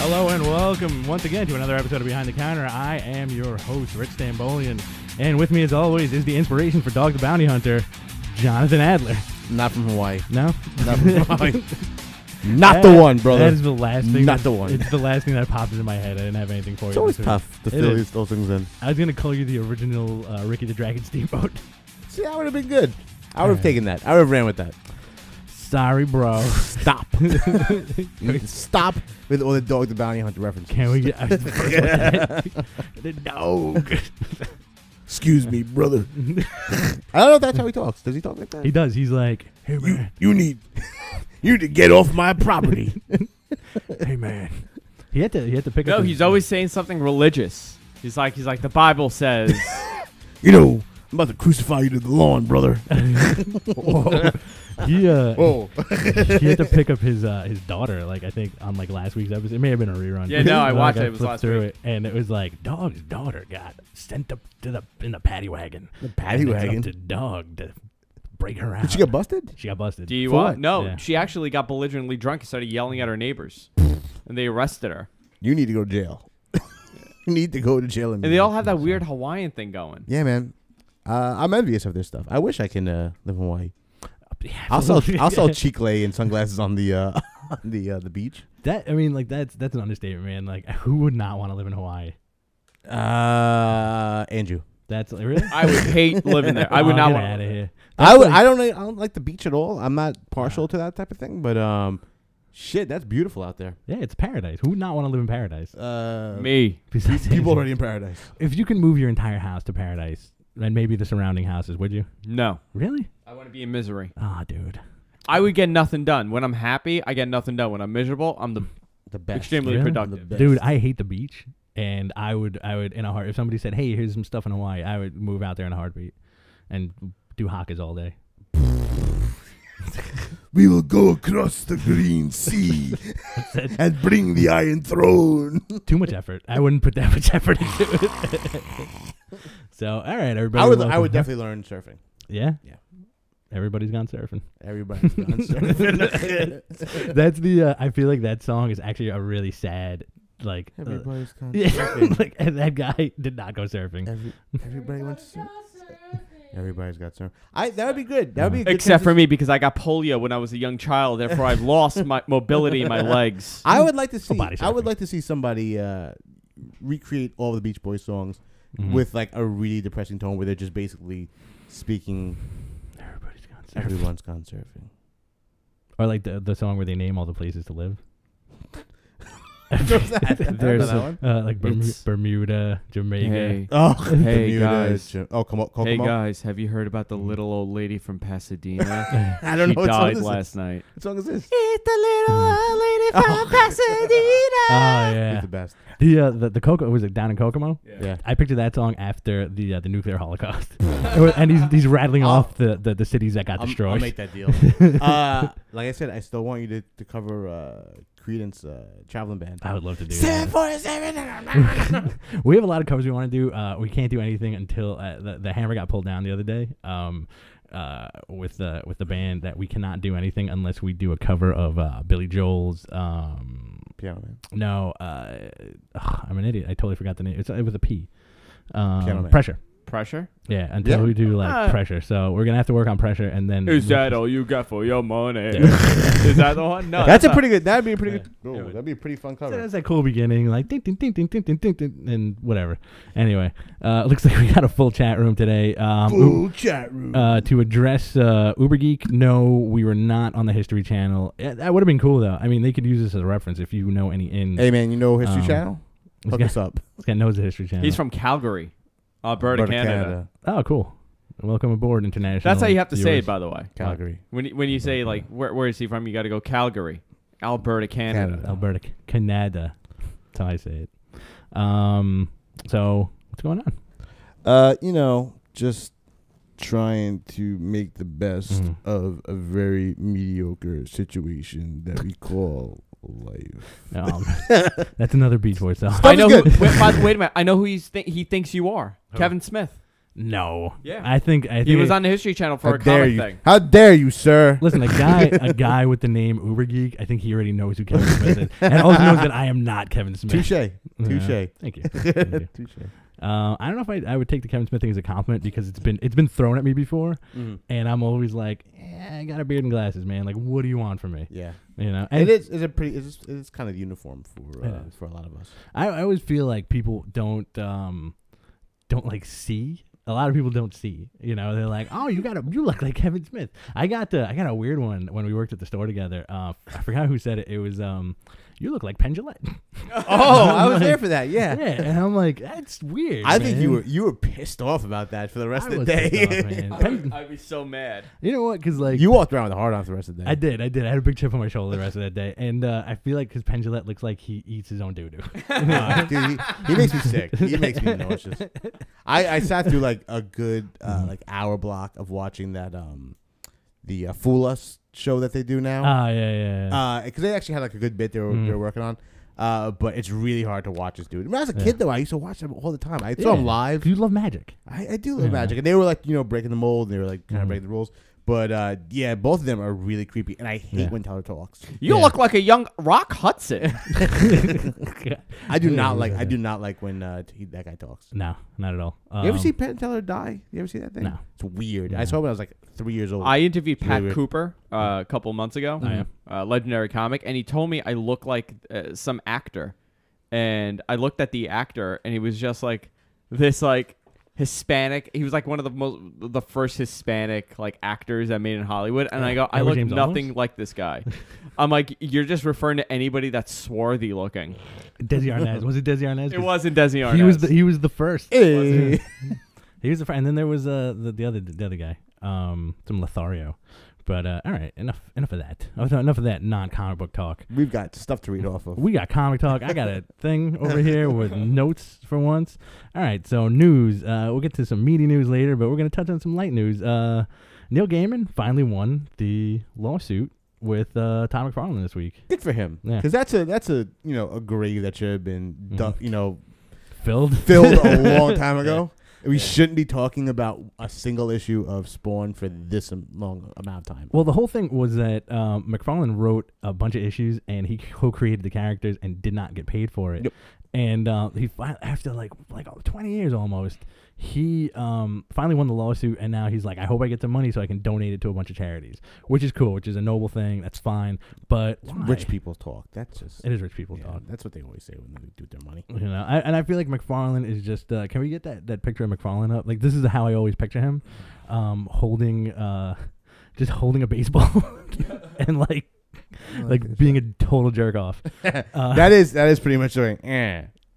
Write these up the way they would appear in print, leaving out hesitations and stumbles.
Hello and welcome once again to another episode of Behind the Counter. I am your host, Rich Stambolian, and with me as always is the inspiration for Dog the Bounty Hunter, Jonathan Adler. Not from Hawaii. No? Not from Hawaii. Not the one, brother. That is the last thing. Not the one. It's the last thing that popped into my head. I didn't have anything for you. It's always tough to fill those things in. I was going to call you the original Ricky the Dragon Steamboat. See, that would have been good. I would have taken that. I would have ran with that. Sorry, bro. Stop. Stop with all the Dog the Bounty Hunter references. Can we get the dog? Excuse me, brother. I don't know if that's how he talks. Does he talk like that? He does. He's like, hey, man. You need to get off my property. Hey, man. He had to pick up. No, he's always saying something religious. He's like, the Bible says. You know, I'm about to crucify you to the lawn, brother. Whoa. He had to pick up his daughter, like I think on like last week's episode. It may have been a rerun. Yeah, no, I watched it. It was last week. And it was like Dog's daughter got sent up to in the paddy wagon. The paddy wagon? Up to Dog to break her out. Did she get busted? She got busted. DUI? No, yeah. She actually got belligerently drunk and started yelling at her neighbors, and they arrested her. You need to go to jail. You need to go to jail. And they all have that weird Hawaiian thing going. Yeah, man. I'm envious of this stuff. I wish I can live in Hawaii. Yeah, I'll sell chicle and sunglasses on the beach. That's an understatement, man. Like, who would not want to live in Hawaii? Andrew. That's really. I would hate living there. I would not want out of here. I don't like the beach at all. I'm not partial to that type of thing, but shit, that's beautiful out there. Yeah, it's paradise. Who would not want to live in paradise? Me. People already in paradise. If you can move your entire house to paradise, and maybe the surrounding houses, would you? No. Really? I want to be in misery. Ah, dude. I would get nothing done. When I'm happy, I get nothing done. When I'm miserable, I'm the best. Extremely Really? productive. Dude, I hate the beach, and I would in a heart. If somebody said, "Hey, here's some stuff in Hawaii," I would move out there in a heartbeat and do hakas all day. We will go across the green sea and bring the Iron Throne. Too much effort. I wouldn't put that much effort into it. So, all right, everybody. I would definitely learn surfing. Yeah? Yeah. Everybody's gone surfing. Everybody's gone surfing. That's the, I feel like that song is actually a really sad, like. Everybody's gone surfing. Like, and that guy did not go surfing. Everybody wants to surf. Everybody's got surf. That would be good. That would be a good Except for me, because I got polio when I was a young child. Therefore, I've lost my mobility in my legs. I would like to see. body I would surfing. like to see somebody recreate all the Beach Boys songs with like a really depressing tone, where they're just basically speaking. Everybody's gone surfing. Everyone's gone surfing. Or like the song where they name all the places to live. What's that? There's that one? Like Bermuda, Jamaica. Hey, Oh, hey Bermuda, guys. come on. Hey guys, have you heard about the little old lady from Pasadena? I don't know She what song died this is. last night. What song is this? It's the little old lady from Pasadena. Oh yeah. He's the best. The Coco, was it down in Kokomo? Yeah. I pictured that song after the nuclear holocaust, and he's rattling off the cities that got destroyed. I'll make that deal. Like I said, I still want you to cover Creedence Traveling Band. I would love to do that. 747. We have a lot of covers we want to do. We can't do anything until the hammer got pulled down the other day. With the band, that we cannot do anything unless we do a cover of Billy Joel's. Piano Man. No, I'm an idiot. I totally forgot the name. It was a P. Piano Man. Pressure. Pressure? Yeah, until we do like Pressure. So we're gonna have to work on Pressure, and then. Is that all you got for your money? Is that the one? No, That's a pretty good. That'd be a pretty good. Yeah. Oh, that'd be a pretty fun cover. That's that cool beginning, like ding ding ding ding ding ding ding, ding and whatever. Anyway, looks like we got a full chat room today. Full chat room. To address Uber Geek, no, we were not on the History Channel. That would have been cool though. I mean, they could use this as a reference if you know any ins. Hey man, you know History Channel? Hook us up. This guy knows the History Channel. He's from Calgary, Alberta, Canada. Oh, cool. Welcome aboard, international. That's how you have to say viewers. it, by the way. Calgary. When you say like where is he from, you got to go Calgary, Alberta, Canada. Alberta, Canada. That's how I say it. So what's going on? Just trying to make the best of a very mediocre situation that we call life. That's another Beach Boys song. I know. Wait a minute. I know who he thinks you are. Oh. Kevin Smith. No. Yeah. I think He was on the History Channel for How a dare comic you? thing. How dare you, sir? Listen, a guy with the name Uber Geek, I think he already knows who Kevin Smith is, and also knows that I am not Kevin Smith. Touche. Yeah. Touche. Thank you. Thank you. Touche. I don't know if I would take the Kevin Smith thing as a compliment because it's been thrown at me before, and I'm always like, I got a beard and glasses, man. Like, what do you want from me? Yeah. You know, And it is kind of uniform for a lot of us. I always feel like people don't like see. A lot of people don't see. You know, they're like, "Oh, you look like Kevin Smith." I got a weird one when we worked at the store together. I forgot who said it. It was you look like Penn Jillette. Oh, I was there for that. Yeah. Yeah, and I'm like, that's weird. I think man. you were pissed off about that for the rest I of the was day. pissed off, man. I'd be so mad. You know what? Because like You walked around with a hard on for the rest of the day. I did. I had a big chip on my shoulder the rest of that day, and I feel like because Penn Jillette looks like he eats his own doo-doo. Dude, he makes me sick. He makes me nauseous. I sat through like a good like hour block of watching that the Fool Us show that they do now. Oh yeah. Because they actually had like a good bit they were working on. But it's really hard to watch this dude. When I was a kid, though, I used to watch them all the time. I saw them live. You love magic. I do love magic. And they were like, breaking the mold. And they were like kind of breaking the rules. But yeah, both of them are really creepy. And I hate when Teller talks. You look like a young Rock Hudson. I do not like when that guy talks. No, not at all. You ever see Penn Teller die? You ever see that thing? No. It's weird. I saw it when I was like 3 years old. I interviewed Pat weird. Cooper a couple months ago, legendary comic, and he told me I look like some actor. And I looked at the actor, and he was just like this, like Hispanic. He was like one of the first Hispanic like actors that made in Hollywood. And I go, I look nothing like this guy. I'm like, you're just referring to anybody that's swarthy looking. Desi Arnaz. Was it Desi Arnaz? It wasn't Desi Arnaz. He was the first. Hey. He was the first, and then there was the other guy, some Lothario. But all right, enough of that. Enough of that non-comic book talk. We've got stuff to read off of. We got comic talk. I got a thing over here with notes for once. All right, so news. We'll get to some meaty news later, but we're going to touch on some light news. Neil Gaiman finally won the lawsuit with Todd McFarlane this week. Good for him. Because that's a a grave that should have been filled a long time ago. We shouldn't be talking about a single issue of Spawn for this long amount of time. Well, the whole thing was that McFarlane wrote a bunch of issues, and he co-created the characters and did not get paid for it. Yep. And he after like 20 years almost, he finally won the lawsuit, and now he's like, I hope I get some money so I can donate it to a bunch of charities, which is cool, which is a noble thing. That's fine, but rich people talk. That's just it is rich people talk. That's what they always say when they do with their money. You know, I feel like McFarlane is just. Can we get that picture of McFarlane up? Like this is how I always picture him, holding a baseball and like being a total jerk off. That is pretty much doing.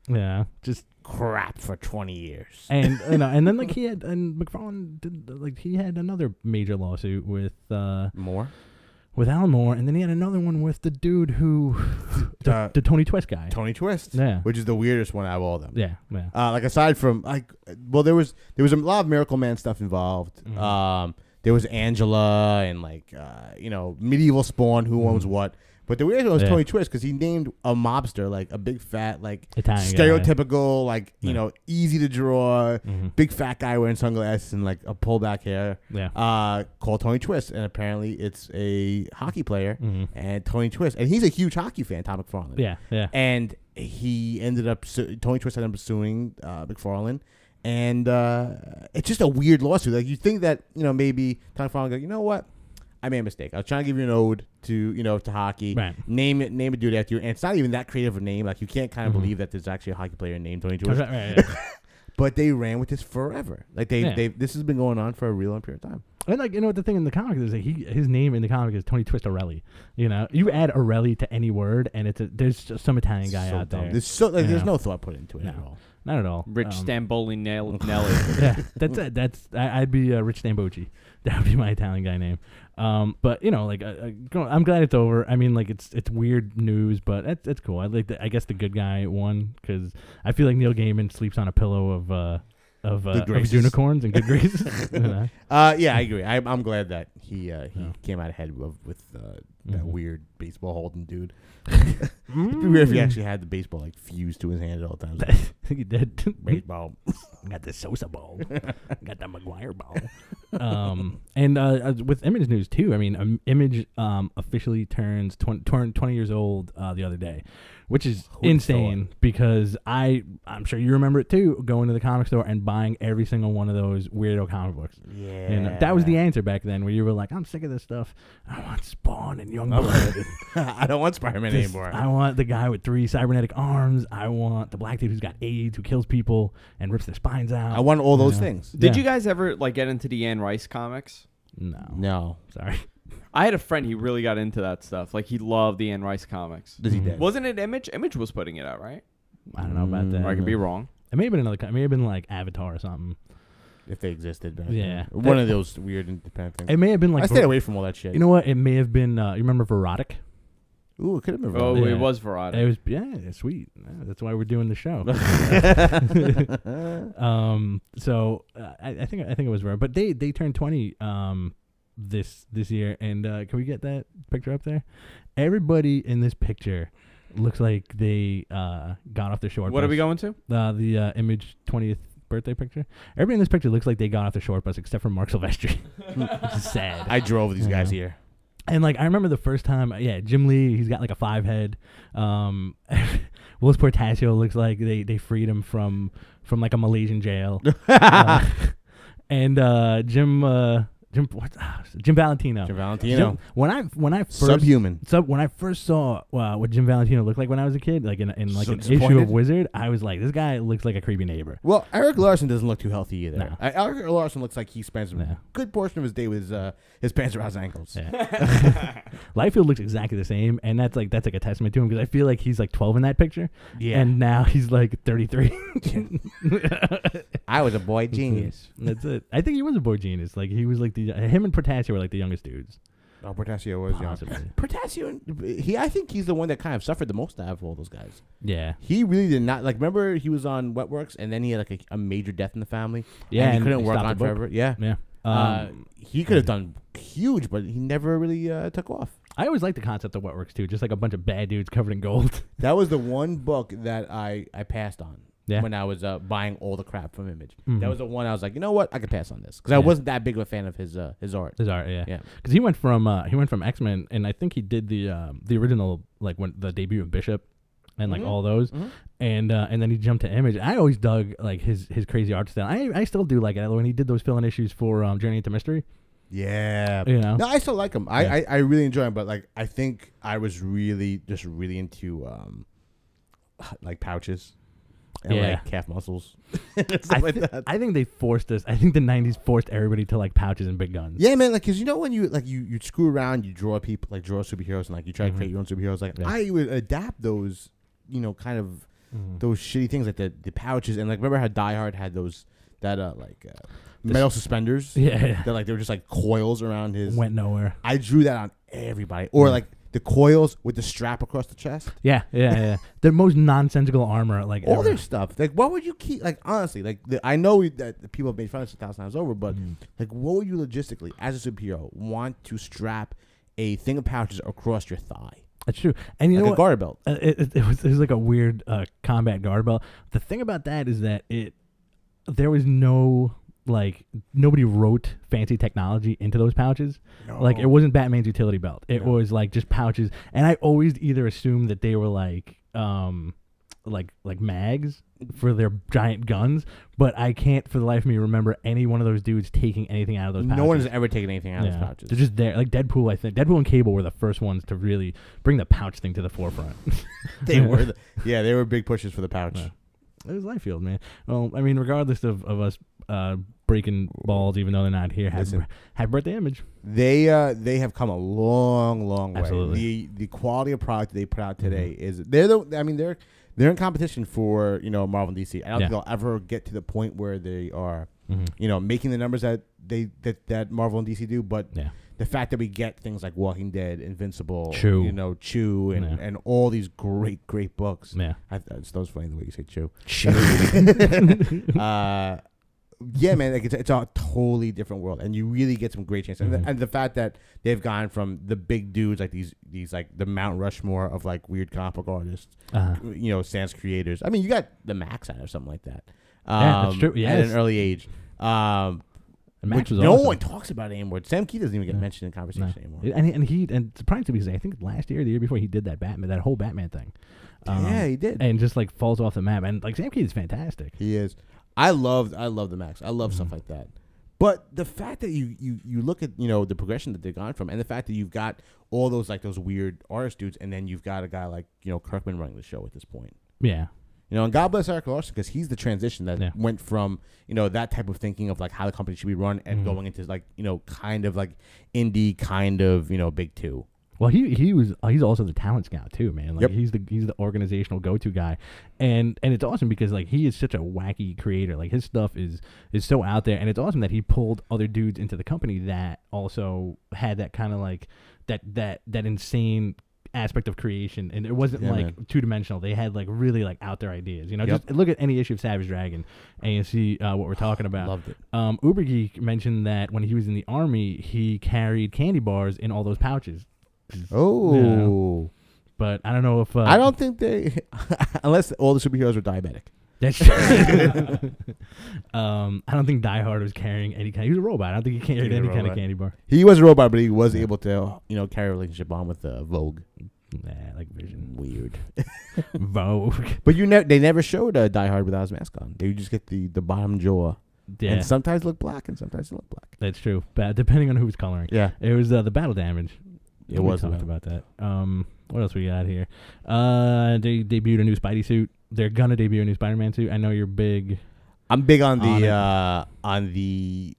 Yeah, just crap for 20 years. And and then like McFarlane did he had another major lawsuit with Moore. With Alan Moore, and then he had another one with the dude who the Tony Twist guy. Tony Twist. Yeah. Which is the weirdest one out of all of them. Yeah. Like aside from there was a lot of Miracle Man stuff involved. Mm-hmm. There was Angela and medieval Spawn, who owns what. But the weird one was Tony Twist because he named a mobster like a big fat Italian stereotypical guy. Easy to draw, big fat guy wearing sunglasses and like a pullback hair. Yeah. Called Tony Twist, and apparently it's a hockey player and Tony Twist, and he's a huge hockey fan, Tom McFarlane. Yeah. And he ended up Tony Twist ended up suing McFarlane. And it's just a weird lawsuit. Like you think that maybe Tom McFarlane go, you know what? I made a mistake. I was trying to give you an ode to hockey. Right. Name a dude after you, and it's not even that creative a name. Like you can't kind of believe that there's actually a hockey player named Tony Twist. Right. But they ran with this forever. Like this has been going on for a real long period of time. And the thing in the comic is that his name in the comic is Tony Twist Orelli. You add Orelli to any word, and there's just some Italian guy out there. There's no thought put into it at all. Not at all. Rich Stamboli Nelly. Yeah, that's I'd be Rich Stambocci. That would be my Italian guy name. But I'm glad it's over. I mean, like it's weird news, but it's cool. I guess the good guy won because I feel like Neil Gaiman sleeps on a pillow of unicorns and good graces. Yeah, I agree. I'm glad that he came out ahead with that weird baseball holding dude. It'd be weird if he actually had the baseball like fused to his hand at all times. I think he did. Baseball. Got the Sosa ball. Got the McGuire ball. And with Image news too. I mean, Image officially turned 20 years old the other day, which is insane because I'm sure you remember it too. Going to the comic store and buying every single one of those weirdo comic books. Yeah, and that was the answer back then, where you were like, "I'm sick of this stuff. I want Spawn and Youngblood. I don't want Spider-Man anymore. I want the guy with 3 cybernetic arms. I want the black dude who's got AIDS, who kills people and rips their spines out. I want all those things." Did you guys ever like get into the Anne Rice comics? No. Sorry. I had a friend, he really got into that stuff. Like, he loved the Anne Rice comics. Does he dead? Wasn't it Image? Image was putting it out, right? I don't know about that. Or I could be wrong. It may have been another. It may have been like Avatar or something. If they existed back Yeah. then. One of those weird independent things. It may have been like. I stayed away from all that shit. You know what? It may have been. You remember Verotic? Ooh, it could have been Oh, wrong. it was Verotic. It was sweet. That's why we're doing the show. So I think it was Verotic, but they turned 20 this year, and can we get that picture up there? Everybody in this picture looks like they got off the short bus. What are we going to? The Image 20th birthday picture. Everybody in this picture looks like they got off the short bus except for Mark Silvestri. It's sad. I drove these guys here. And like I remember the first time, Jim Lee, he's got like a 5 head. Willis Portacio looks like they freed him from like a Malaysian jail. And Jim Valentino. Jim Valentino. When I first Subhuman. When I first saw what Jim Valentino looked like when I was a kid, like in like So an issue of Wizard, I was like, this guy looks like a creepy neighbor. Well, Eric Larson doesn't look too healthy either. No. Eric Larson looks like he spends a good portion of his day with his pants around his ankles. Yeah. Liefeld looks exactly the same, and that's like a testament to him because I feel like he's like 12 in that picture, and now he's like 33. I was a boy genius. That's it. I think he was a boy genius. Like he was like him and Portacio were like the youngest dudes. Oh, Portacio was young. Portacio, I think he's the one that kind of suffered the most out of all those guys. Yeah. He really did not, like, remember he was on Wetworks and then he had like a major death in the family? Yeah. And he couldn't work on forever. Yeah. Yeah. He could have done huge, but he never really took off. I always liked the concept of Wetworks too, just like a bunch of bad dudes covered in gold. That was the one book that I passed on. Yeah. When I was buying all the crap from Image. Mm-hmm. That was the one I was like, you know what? I could pass on this. Because I wasn't that big of a fan of his art. His art, yeah. Yeah. Because he went from X-Men, and I think he did the original, like when the debut of Bishop and like all those. Mm-hmm. And then he jumped to Image. I always dug like his crazy art style. I still do like it when he did those fill-in issues for Journey into Mystery. Yeah. You know? No, I still like him. I really enjoy him, but like I think I was really into like pouches. And like calf muscles. I think they forced us. I think the 90s forced everybody to like pouches and big guns. Yeah, man. Like, cause you know when you screw around, you draw people, like draw superheroes, and like you try to create your own superheroes. Like I would adapt those, kind of those shitty things like the pouches, and like remember how Die Hard had those metal suspenders? Yeah. That like they were just like coils around his. Went nowhere. I drew that on everybody, or like. The coils with the strap across the chest. Yeah. The most nonsensical armor, like all their stuff. Like, what would you keep? Like, honestly, like I know that the people have made fun of us 1,000 times over, but like, what would you logistically, as a superhero, want to strap a thing of pouches across your thigh? That's true, and you know a what? garter belt. It was like a weird combat garter belt. The thing about that is that there was no. Like nobody wrote fancy technology into those pouches. No. Like it wasn't Batman's utility belt. It was like just pouches. And I always either assumed that they were like mags for their giant guns, but I can't for the life of me remember any one of those dudes taking anything out of those pouches. No one has ever taken anything out of those pouches. They're just there. Like Deadpool, I think Deadpool and Cable were the first ones to really bring the pouch thing to the forefront. They were they were big pushes for the pouch. Yeah. It was Liefeld, man. Well, I mean, regardless of us breaking balls, even though they're not here, happy birthday, Image. They have come a long way. Absolutely. The quality of product they put out today is they're in competition for Marvel and DC. I don't think they'll ever get to the point where they are making the numbers that that Marvel and DC do, but the fact that we get things like Walking Dead, Invincible, Chew, and all these great books. Yeah, it's funny the way you say Chew. yeah, man, like it's a totally different world, and you really get some great chances. And the fact that they've gone from the big dudes like these like the Mount Rushmore of like weird comic book artists, you know, sans creators. I mean, you got the Max out or something like that. Yeah, that's true. Yeah, at an early age. Max was no awesome. one talks about it anymore. Sam Key doesn't even get mentioned in conversation anymore. And surprising to me because I think last year, or the year before, he did that whole Batman thing. Yeah, he did, and just like falls off the map. And like Sam Key is fantastic. He is. I love the Max. I love stuff like that. But the fact that you look at, you know, the progression that they've gone from, and the fact that you've got all those like those weird artist dudes, and then you've got a guy like, you know, Kirkman running the show at this point. Yeah. You know, and God bless Eric Larson, because he's the transition that went from, you know, that type of thinking of like how the company should be run and going into like, you know, kind of like indie kind of, you know, big two. Well, he's also the talent scout too, man. Like he's the organizational go-to guy, and it's awesome because like he is such a wacky creator. Like his stuff is so out there, and it's awesome that he pulled other dudes into the company that also had that kind of like that insane aspect of creation, and it wasn't like two-dimensional. They had like really like out there ideas. You know, just look at any issue of Savage Dragon, and you see what we're talking about. Loved it. Ubergeek mentioned that when he was in the army, he carried candy bars in all those pouches. Oh, you know? But I don't know if I don't think they, unless all the superheroes are diabetic. That's true. I don't think Die Hard was carrying any kind. He was a robot. I don't think he carried any kind of candy bar. He was a robot, but he was able to, you know, carry a relationship on with Vogue. Nah, like Vision. Weird. Vogue. But they never showed Die Hard without his mask on. They just get the bottom jaw. Yeah. And sometimes look black, and sometimes they look black. That's true. But depending on who was coloring. Yeah. It was the battle damage. It was. We talked about that. What else we got here? They debuted a new Spidey suit. They're gonna debut a new Spider-Man suit. I know you're big. I'm big on the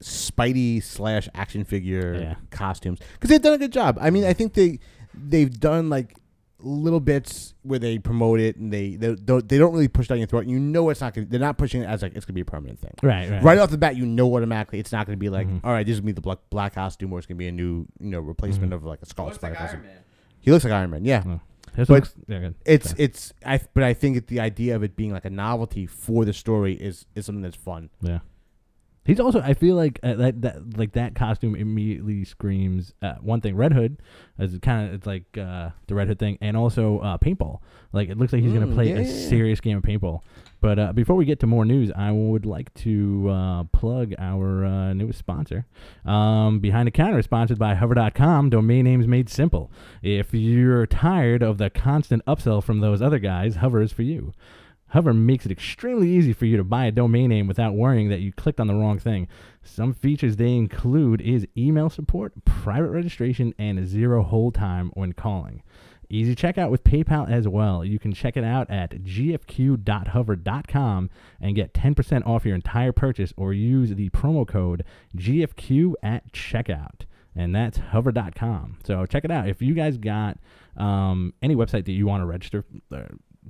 Spidey / action figure costumes because they've done a good job. I mean, I think they've done like little bits where they promote it and they don't really push down your throat. You know, it's not gonna, they're not pushing it as like it's gonna be a permanent thing. Right off the bat, you know automatically it's not gonna be like, all right, this is gonna be the black costume, or it's gonna be a new, you know, replacement of like a Scarlet Spider costume. He looks like Iron Man, yeah. But I think the idea of it being like a novelty for the story is something that's fun. Yeah. He's also, I feel like that costume immediately screams one thing, Red Hood, as it's like the Red Hood thing, and also paintball. Like it looks like he's gonna play a serious game of paintball. But before we get to more news, I would like to plug our newest sponsor. Behind the Counter is sponsored by Hover.com, domain names made simple. If you're tired of the constant upsell from those other guys, Hover is for you. Hover makes it extremely easy for you to buy a domain name without worrying that you clicked on the wrong thing. Some features they include is email support, private registration, and 0 hold time when calling. Easy checkout with PayPal as well. You can check it out at gfq.hover.com and get 10% off your entire purchase, or use the promo code GFQ at checkout. And that's hover.com. So check it out. If you guys got any website that you want to register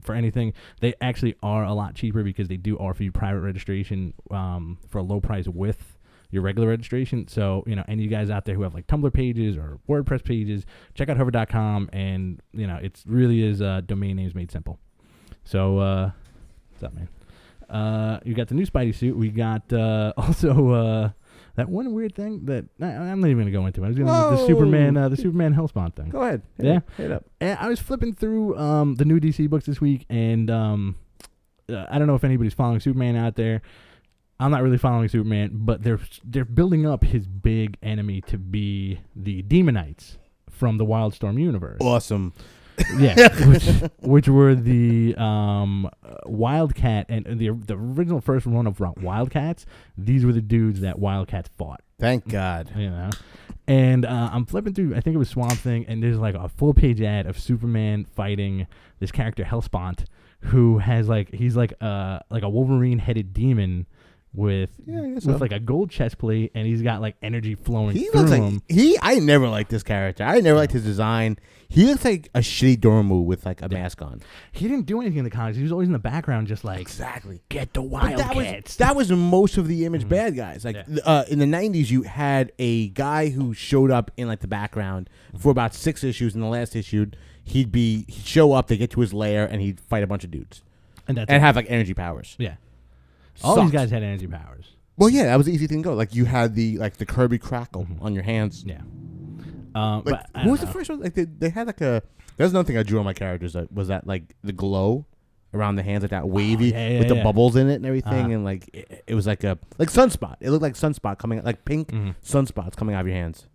for anything, they actually are a lot cheaper because they do offer you private registration for a low price with your regular registration. So, you know, any of you guys out there who have like Tumblr pages or WordPress pages, check out hover.com, and, you know, it really is domain names made simple. So, what's up, man? You got the new Spidey suit. We got also that one weird thing that I'm not even gonna go into. I was gonna the Superman Hellspont thing. Go ahead. Hit it up. And I was flipping through the new DC books this week, and I don't know if anybody's following Superman out there. I'm not really following Superman, but they're building up his big enemy to be the Demonites from the Wildstorm universe. Awesome. Yeah, which were the Wildcat and the original first run of Wildcats. These were the dudes that Wildcats fought. Thank God. You know, and I'm flipping through. I think it was Swamp Thing, and there's like a full page ad of Superman fighting this character Hellspont, who has he's like a Wolverine headed demon with like a gold chest plate, and he's got like energy flowing through him. I never liked this character. I never liked his design. He looks like a shitty Dormammu with like a mask on. He didn't do anything in the comics. He was always in the background, just like get the Wildcats. That was most of the Image bad guys. Like in the 90s, you had a guy who showed up in like the background for about 6 issues. In the last issue, he'd show up, they get to his lair, and he'd fight a bunch of dudes and have like energy powers. Yeah. All these guys had energy powers. Well, yeah, that was the easy thing to go. Like you had the Kirby crackle on your hands. Yeah. Like, but what was the first one? Like they had like a. There's another thing I drew on my characters. That was that like the glow around the hands, like that wavy with the bubbles in it and everything, and like it was like a sunspot. It looked like sunspot coming, like pink sunspots coming out of your hands.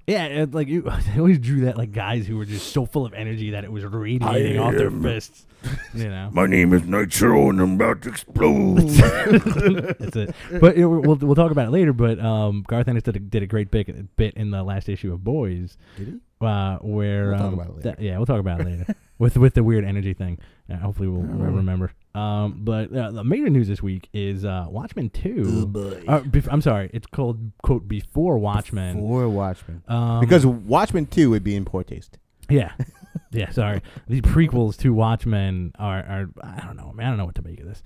Yeah, like they always drew that like guys who were just so full of energy that it was radiating off their fists. You know, my name is Nitro and I'm about to explode. That's it. But we'll talk about it later. But Garth Ennis did a great bit in the last issue of Boys. Did he? Where we'll talk about it later. We'll talk about it later with the weird energy thing. Hopefully we'll remember. But the major news this week is Watchmen 2. Oh boy. I'm sorry, it's called quote Before Watchmen. Before Watchmen. Because Watchmen 2 would be in poor taste. Yeah. Yeah, sorry. These prequels to Watchmen are I don't know, man. I don't know what to make of this.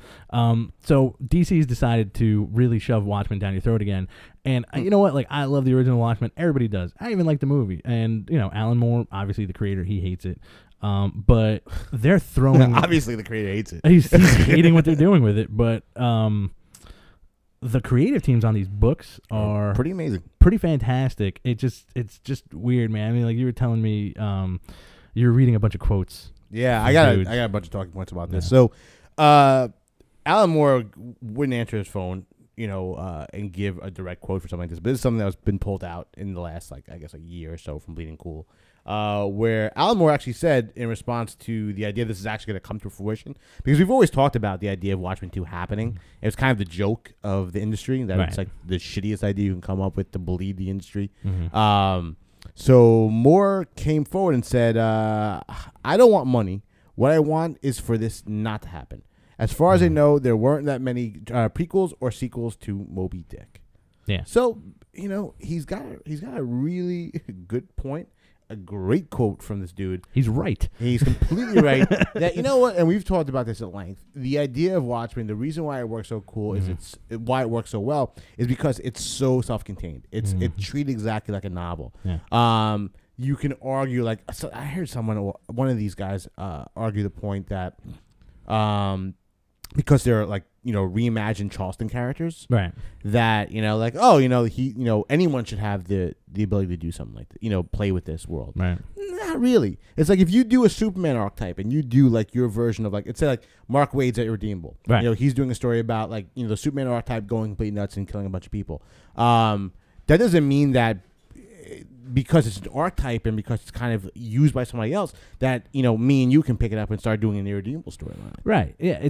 So DC's decided to really shove Watchmen down your throat again. And you know what? Like, I love the original Watchmen. Everybody does. I even like the movie. And, you know, Alan Moore, obviously the creator, he hates it. But they're throwing... Obviously the creator hates it. He's hating what they're doing with it. But the creative teams on these books are... pretty amazing. Pretty fantastic. It's just weird, man. I mean, like, you were telling me... you were reading a bunch of quotes. Yeah, I got a bunch of talking points about this. So, Alan Moore wouldn't answer his phone, you know, and give a direct quote for something like this. But this is something that was been pulled out in the last, like, I guess, a year or so from Bleeding Cool, where Alan Moore actually said in response to the idea this is actually going to come to fruition, because we've always talked about the idea of Watchmen 2 happening. It was kind of the joke of the industry that it's like the shittiest idea you can come up with to bleed the industry. So Moore came forward and said, I don't want money. What I want is for this not to happen. As far as I know, there weren't that many prequels or sequels to Moby Dick. Yeah. So, you know, he's got a really good point. A great quote from this dude. He's right. He's completely right. That, you know what, and we've talked about this at length. The idea of Watchmen, the reason why it works so cool is why it works so well is because it's so self-contained. It's treated exactly like a novel. Yeah. You can argue, like, so I heard one of these guys argue the point that because they're, like, you know, reimagined Charleston characters, right? That, you know, like, oh, you know, anyone should have the ability to do something like that, you know, play with this world, right? Not really. It's like if you do a Superman archetype and you do like your version of, like, it's like Mark Waid's at Irredeemable, right? You know, he's doing a story about, like, you know, the Superman archetype going completely nuts and killing a bunch of people. That doesn't mean that because it's an archetype and because it's kind of used by somebody else that, you know, me and you can pick it up and start doing an Irredeemable storyline. Right. Yeah.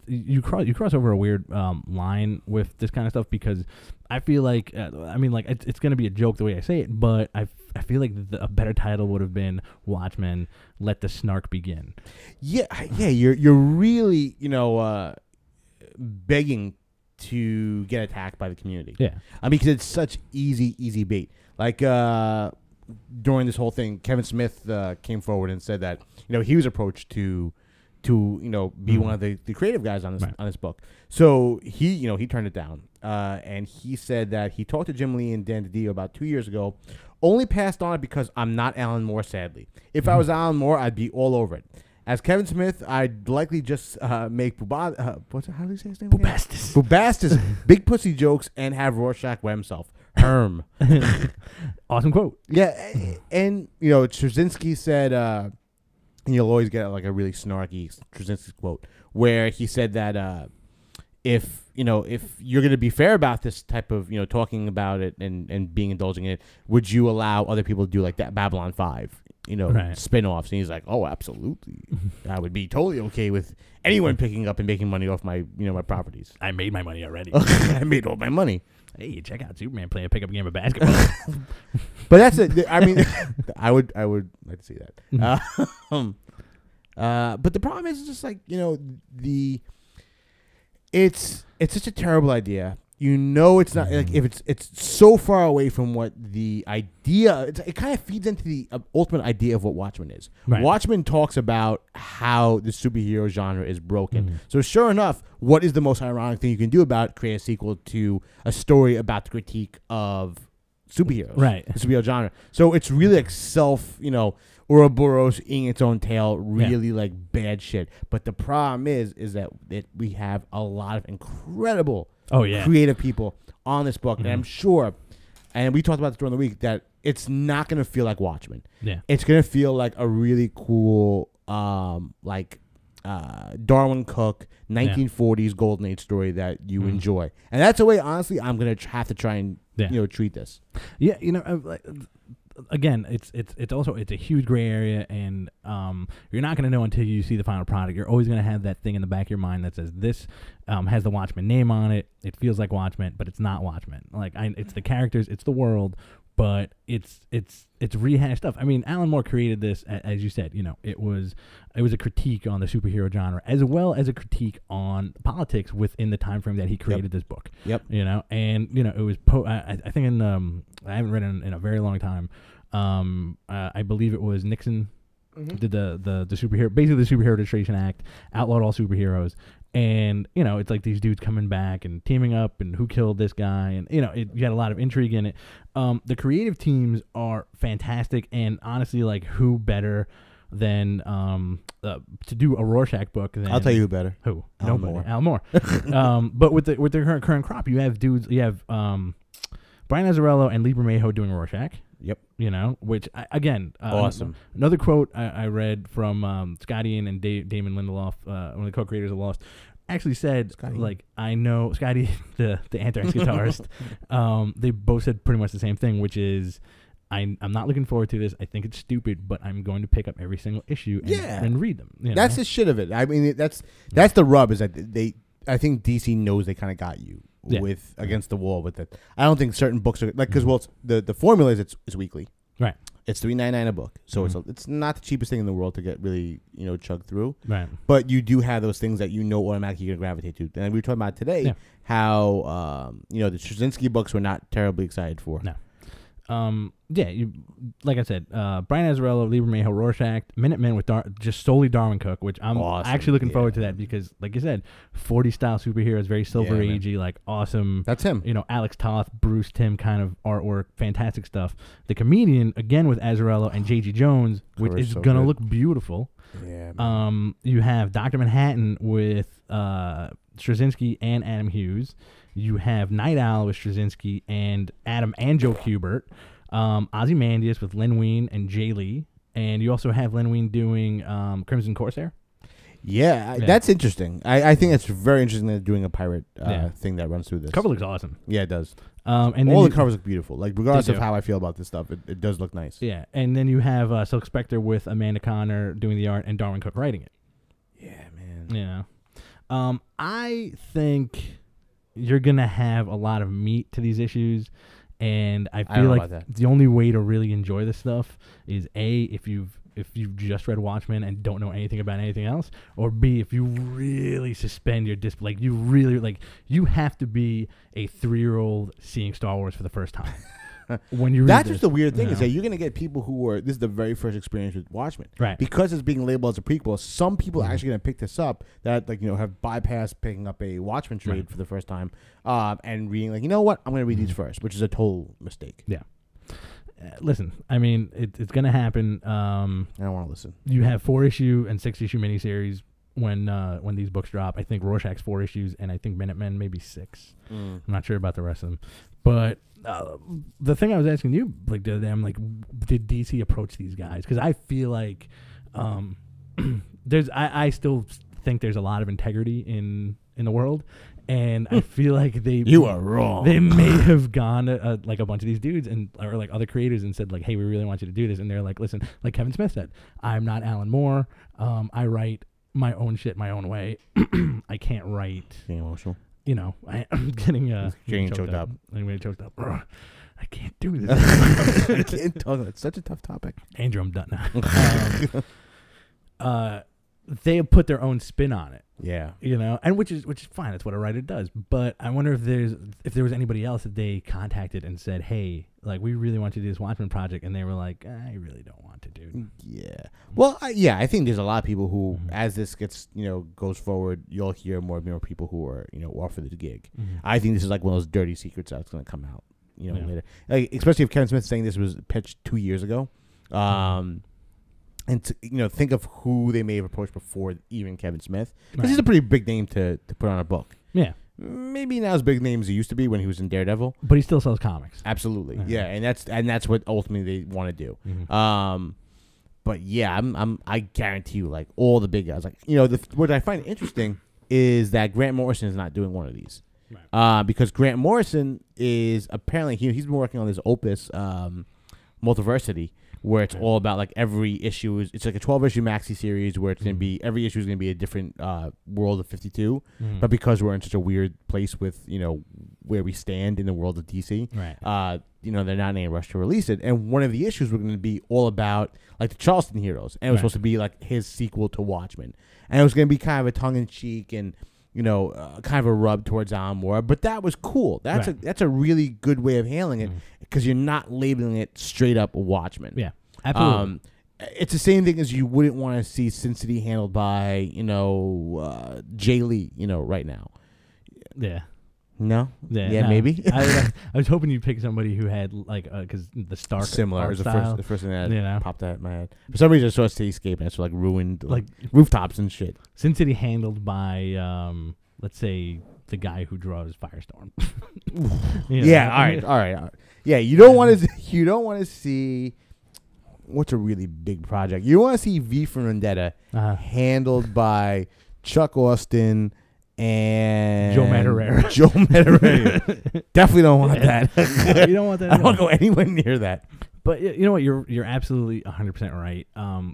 You cross over a weird line with this kind of stuff, because I feel like it's going to be a joke the way I say it, but I feel like a better title would have been Watchmen: Let the Snark Begin. Yeah. You're really, you know, begging to get attacked by the community. Yeah. I mean, because it's such easy bait. Like, during this whole thing, Kevin Smith came forward and said that, you know, he was approached to you know, be one of the creative guys on this book. So he, you know, he turned it down. And he said that he talked to Jim Lee and Dan DiDio about 2 years ago, only passed on it because I'm not Alan Moore, sadly. If I was Alan Moore, I'd be all over it. As Kevin Smith, I'd likely just make how do you say his name? Bubastis big pussy jokes and have Rorschach wet himself. Awesome quote. Yeah, and you know, Straczynski said, and you'll always get like a really snarky Straczynski quote where he said that if you're going to be fair about this type of, you know, talking about it and being indulging in it, would you allow other people to do like that Babylon 5? You know, spin-offs. And he's like, oh, absolutely. I would be totally okay with anyone picking up and making money off my, you know, my properties. I made my money already. I made all my money. Hey, check out Superman playing a pickup game of basketball. But that's it. I mean, I would like to see that. But the problem is just like, you know, it's such a terrible idea. You know, it's not like if it's so far away from what the idea. It kind of feeds into the ultimate idea of what Watchmen is. Right. Watchmen talks about how the superhero genre is broken. So sure enough, what is the most ironic thing you can do about it? Create a sequel to a story about the critique of superheroes, right? The superhero genre. So it's really like you know, Ouroboros eating its own tail, really like bad shit. But the problem is that we have a lot of incredible creative people on this book, and I'm sure, and we talked about this during the week, that it's not going to feel like Watchmen. Yeah, it's going to feel like a really cool, Darwin Cook 1940s Golden Age story that you enjoy, and that's the way. Honestly, I'm going to have to try and treat this. Yeah, again, it's also a huge gray area, and you're not going to know until you see the final product. You're always going to have that thing in the back of your mind that says this has the Watchmen name on it. It feels like Watchmen, but it's not Watchmen. Like it's the characters, it's the world, but it's rehashed stuff. I mean, Alan Moore created this, as you said. It was a critique on the superhero genre, as well as a critique on politics within the time frame that he created this book. Yep. And it was I think I haven't read it in a very long time. I believe it was Nixon did the superhero, basically the Superhero Registration Act, outlawed all superheroes. And, it's like these dudes coming back and teaming up and who killed this guy. And, you had a lot of intrigue in it. The creative teams are fantastic. And honestly, like, who better than to do a Rorschach book than... I'll tell you who better. Who? Alan Moore. Alan Moore. But with the current crop, you have dudes... You have Brian Azzarello and Lee Bermejo doing Rorschach. Yep. Which, again... awesome. Another quote I read from Scott Ian and Damon Lindelof, one of the co-creators of Lost, actually said, I know... Scotty, the Anthrax guitarist, they both said pretty much the same thing, which is... I'm not looking forward to this. I think it's stupid, but I'm going to pick up every single issue and read them. That's the shit of it. I mean, that's the rub, is that I think DC knows they kind of got you with against the wall with it. I don't think certain books are like, because the formula is it's weekly, right? It's $3.99 a book, so it's not the cheapest thing in the world to get really chugged through, right? But you do have those things that automatically you're gonna gravitate to. And we were talking about today how the Straczynski books we're not terribly excited for. No. Like I said, Brian Azzarello, Lee Bermejo, Rorschach, Minutemen with just solely Darwin Cook, which I'm actually looking forward to that, because, like you said, 40 style superheroes, very Silver Agey, like awesome. That's him. Alex Toth, Bruce Timm kind of artwork, fantastic stuff. The Comedian, again with Azzarello and J.G. Jones, which is gonna look beautiful. Yeah. Man. You have Dr. Manhattan with Straczynski and Adam Hughes. You have Night Owl with Straczynski and Adam and Joe Kubert. Ozymandias with Len Wein and Jay Lee. And you also have Len Wein doing Crimson Corsair. Yeah, that's interesting. I think it's very interesting that they're doing a pirate thing that runs through this. Cover looks awesome. Yeah, it does. And all the covers look beautiful. Like, regardless of how I feel about this stuff, it does look nice. Yeah, and then you have Silk Spectre with Amanda Connor doing the art and Darwin Cook writing it. Yeah, man. I think you're going to have a lot of meat to these issues, and I feel like the only way to really enjoy this stuff is A, if you've just read Watchmen and don't know anything about anything else, or B, if you really suspend your disbelief, you have to be a 3-year-old seeing Star Wars for the first time. When you read that's just the weird thing, is that you're gonna get people who are, this is the very first experience with Watchmen, right? Because it's being labeled as a prequel. Some people are actually gonna pick this up that have bypassed picking up a Watchmen trade for the first time, and reading what, I'm gonna read these first, which is a total mistake. Yeah. Listen, I mean, it's gonna happen. I don't want to listen. You have 4-issue and 6-issue miniseries when these books drop. I think Rorschach's 4 issues, and I think Minutemen maybe 6. I'm not sure about the rest of them, but the thing I was asking you, like, the other day, I'm like, did DC approach these guys? Because I feel like I still think there's a lot of integrity in the world, and I feel like you are wrong. They may have gone like a bunch of these dudes or like other creators and said, like, hey, we really want you to do this, and they're like, listen, like Kevin Smith said, I'm not Alan Moore. I write my own shit my own way. I can't write. Being emotional. I'm getting choked up. I'm getting choked up. I can't do this. I can't talk. It's such a tough topic. Andrew, I'm done now. They put their own spin on it. Yeah. And which is fine. That's what a writer does. But I wonder if there was anybody else that they contacted and said, hey, like, we really want you to do this Watchmen project, and they were like, I really don't want to, dude. Yeah. Well, I think there's a lot of people who, as this gets, goes forward, you'll hear more and more people who are, offered the gig. I think this is like one of those dirty secrets that's going to come out, later. Like, especially if Kevin Smith's saying this was pitched 2 years ago. And to, think of who they may have approached before even Kevin Smith. This is a pretty big name to put on a book. Yeah. maybe not as big name as he used to be when he was in Daredevil. But he still sells comics. Absolutely, yeah, and that's what ultimately they want to do. Mm-hmm. But yeah, I guarantee you, like all the big guys, like what I find interesting is that Grant Morrison is not doing one of these, right. Because Grant Morrison is apparently he's been working on this opus, Multiversity, where it's all about like every issue it's like a 12-issue maxi series where it's gonna be every issue is gonna be a different world of 52, but because we're in such a weird place with where we stand in the world of DC, right? They're not in a rush to release it, and one of the issues were gonna be all about like the Charleston heroes, and it was supposed to be like his sequel to Watchmen, and it was gonna be kind of a tongue-in-cheek and kind of a rub towards Alan, but that was cool. That's a really good way of handling it because you're not labeling it straight up Watchmen. Yeah, absolutely. It's the same thing as you wouldn't want to see Sin City handled by Jay Lee, right now. Yeah. No. Yeah, no. Maybe. I was hoping you'd pick somebody who had like because the Stark similar is the first thing that popped out in my head. For some reason, I saw Cityscape and it's like ruined like rooftops and shit. Sin City handled by let's say the guy who draws Firestorm. Yeah. All right. Yeah, you don't want to see. What's a really big project? You want to see V for Vendetta handled by Chuck Austin and Joe Madureira. Definitely don't want that. You don't want that. I don't go anywhere near that. But you know what? You're absolutely 100% right.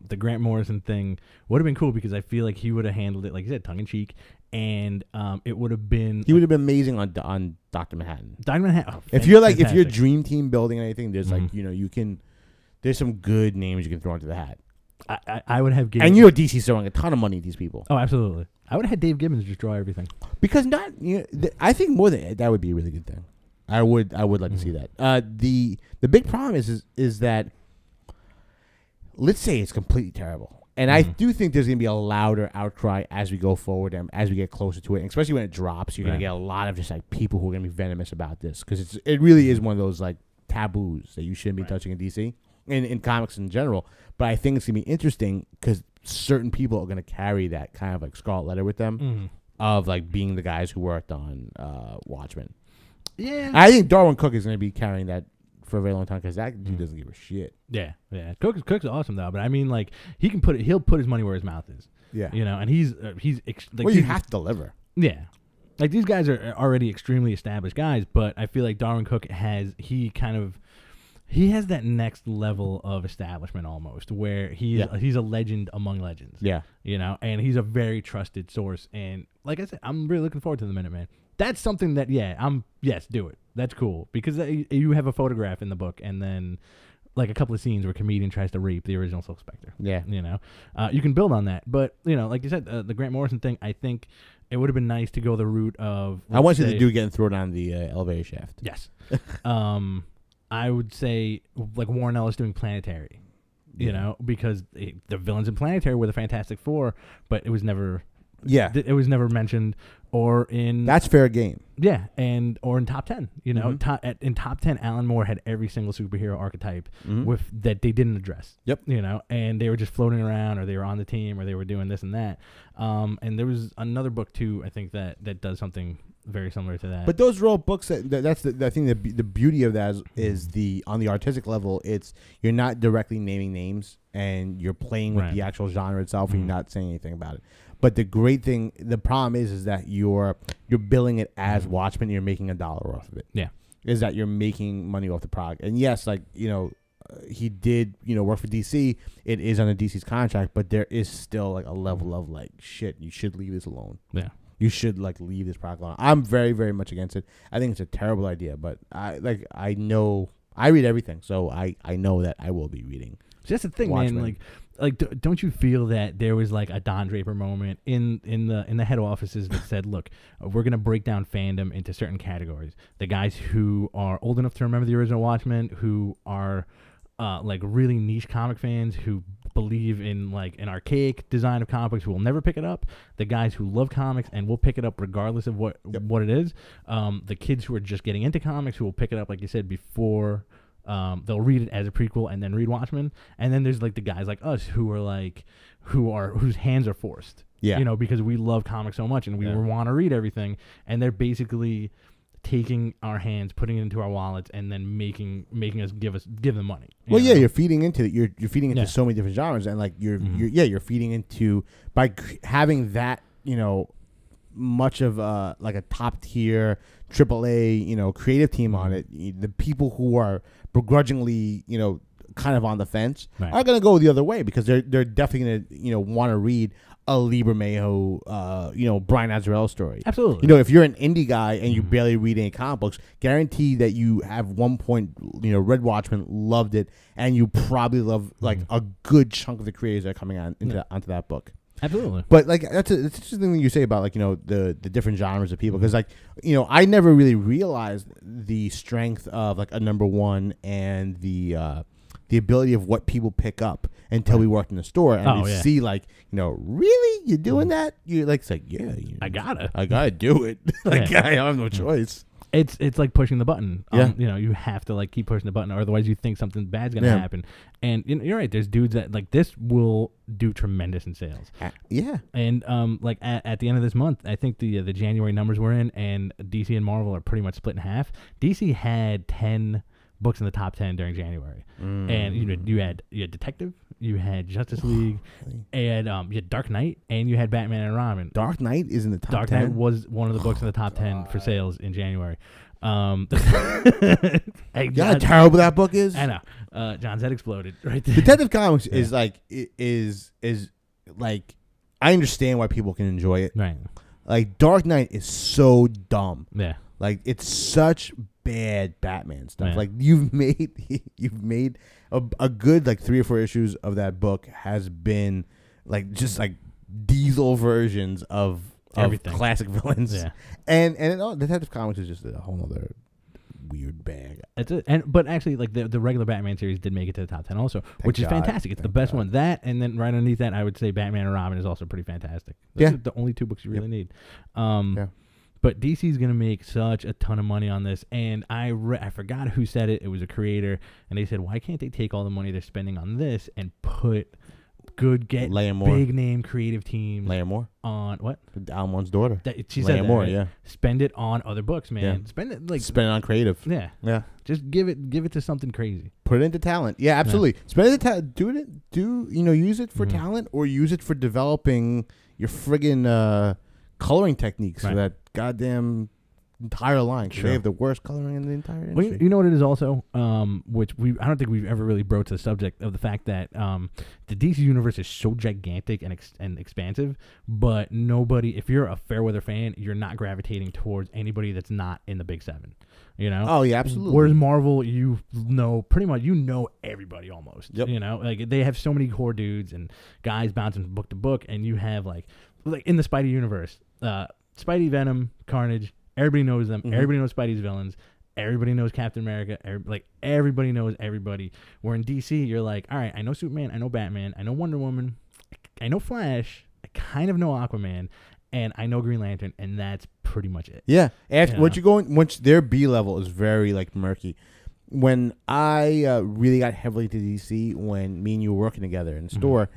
The Grant Morrison thing would have been cool because I feel like he would have handled it, like you said, tongue in cheek, and it would have been. He would have been amazing on Dr. Manhattan. Dr. Manhattan. Oh, if you're Dream Team building anything, there's you can. There's some good names you can throw into the hat. I would have Gibbons. And DC's throwing a ton of money at these people. Oh, absolutely. I would have had Dave Gibbons just draw everything. Because I think more than that would be a really good thing. I would like to see that. The big problem is that let's say it's completely terrible. And I do think there's going to be a louder outcry as we go forward and as we get closer to it. And especially when it drops, you're going to get a lot of just like people who are going to be venomous about this because it really is one of those like taboos that you shouldn't be touching in DC. In comics in general, but I think it's gonna be interesting because certain people are gonna carry that kind of like scarlet letter with them of like being the guys who worked on Watchmen. Yeah, I think Darwin Cook is gonna be carrying that for a very long time because that dude doesn't give a shit. Yeah. Cook's awesome though, but I mean like he'll put his money where his mouth is. Yeah, and he's like you have to deliver. Yeah. Like these guys are already extremely established guys, but I feel like Darwin Cook he has that next level of establishment almost where he's a legend among legends. Yeah. And he's a very trusted source. And like I said, I'm really looking forward to the Minuteman. That's something that, yes, do it. That's cool. Because you have a photograph in the book and then like a couple of scenes where a comedian tries to rape the original Silk Spectre. Yeah. You can build on that. But, like you said, the Grant Morrison thing, I think it would have been nice to go the route of. I want you to do getting thrown down the elevator shaft. Yes. I would say like Warren Ellis doing Planetary, because the villains in Planetary were the Fantastic Four, but it was never, it was never mentioned or in. That's fair game. Yeah, or in Top 10, in Top 10, Alan Moore had every single superhero archetype that they didn't address. Yep. And they were just floating around, or they were on the team, or they were doing this and that. And there was another book too, I think that does something very similar to that. But those are all books that's I think the beauty of that is on the artistic level, it's you're not directly naming names and you're playing with the actual genre itself and you're not saying anything about it. But the great thing, the problem is that you're billing it as Watchmen, and you're making $1 off of it. Yeah, is that you're making money off the product. And yes, like he did work for DC. It is under DC's contract, but there is still like a level of like shit. You should leave this alone. Yeah. You should like leave this product alone. I'm very, very much against it. I think it's a terrible idea, but I know I read everything, so I know that I will be reading. So that's the thing, Watchmen. Man. Like, don't you feel that there was like a Don Draper moment in the head offices that said, look, we're gonna break down fandom into certain categories. The guys who are old enough to remember the original Watchmen, who are like really niche comic fans who believe in like an archaic design of comics who will never pick it up, the guys who love comics and will pick it up regardless of what it is, the kids who are just getting into comics who will pick it up, like you said, before they'll read it as a prequel and then read Watchmen, and then there's like the guys like us whose hands are forced. Yeah. You know, because we love comics so much and we want to read everything, and they're basically taking our hands, putting it into our wallets, and then making us give them money. Well, yeah, you're feeding into you're feeding into so many different genres, and like you're feeding into by having that, you know, much of like a top tier AAA, you know, creative team on it. The people who are begrudgingly, you know, kind of on the fence are going to go the other way, because they're definitely going to, you know, want to read a Lieber Mayhew, you know, Brian Azzarello story. Absolutely. You know, if you're an indie guy and you barely read any comic books, guarantee that you have one point, you know, read Watchmen, loved it, and you probably love like a good chunk of the creators that are coming on onto that book. Absolutely. But like that's an interesting thing you say about, like, you know, the different genres of people, because like, you know, I never really realized the strength of like a number one and the ability of what people pick up until we worked in the store and we see, like, you know, really, you're doing that? You're like, it's like, yeah, I gotta do it. Like, I have no choice. It's like pushing the button. You know, you have to like keep pushing the button, or otherwise you think something bad's gonna happen. And you know, you're right. There's dudes that like this will do tremendous in sales. And like at the end of this month, I think the January numbers we're in, and DC and Marvel are pretty much split in half. DC had 10 books in the top 10 during January, and you had Detective, you had Justice League, and you had Dark Knight, and you had Batman and Robin. Dark Knight is in the top 10? Dark Knight was one of the books in the top 10 for sales in January. Hey, how terrible that book is. I know. John's head exploded right there. Detective Comics is like is like, I understand why people can enjoy it. Right. Like, Dark Knight is so dumb. Yeah. Like, it's such bad Batman stuff. Yeah. Like, you've made a good like 3 or 4 issues of that book has been like just like diesel versions of everything, classic villains. Yeah. And Detective Comics is just a whole other weird bag. That's it. But actually, like the regular Batman series did make it to the top 10 also, which is fantastic. It's the best one. That, and then right underneath that, I would say Batman and Robin is also pretty fantastic. Those are the only 2 books you really need. But DC's going to make such a ton of money on this. And I forgot who said it. It was a creator. And they said, why can't they take all the money they're spending on this and put big name creative teams on what? Alan Moore's daughter. She said Moore, right? Spend it on other books, man. Yeah. Spend it on creative. Yeah. Just give it to something crazy. Put it into talent. Yeah, absolutely. Spend it use it for talent, or use it for developing your friggin' coloring techniques for that goddamn entire line. Sure. They have the worst coloring in the entire industry. Well, you know what it is also, which I don't think we've ever really broached the subject of the fact that the DC universe is so gigantic and expansive, but nobody, if you're a Fairweather fan, you're not gravitating towards anybody that's not in the Big 7. You know? Oh yeah, absolutely. Whereas Marvel, pretty much everybody almost. Yep. You know, like they have so many core dudes and guys bouncing from book to book, and you have like in the Spidey universe, Spidey, Venom, Carnage. Everybody knows them. Mm-hmm. Everybody knows Spidey's villains. Everybody knows Captain America. Everybody knows everybody. Where in DC, you're like, all right, I know Superman, I know Batman, I know Wonder Woman, I know Flash, I kind of know Aquaman, and I know Green Lantern, and that's pretty much it. Yeah. Once their B level is very like murky. When I really got heavily into DC, when me and you were working together in the store,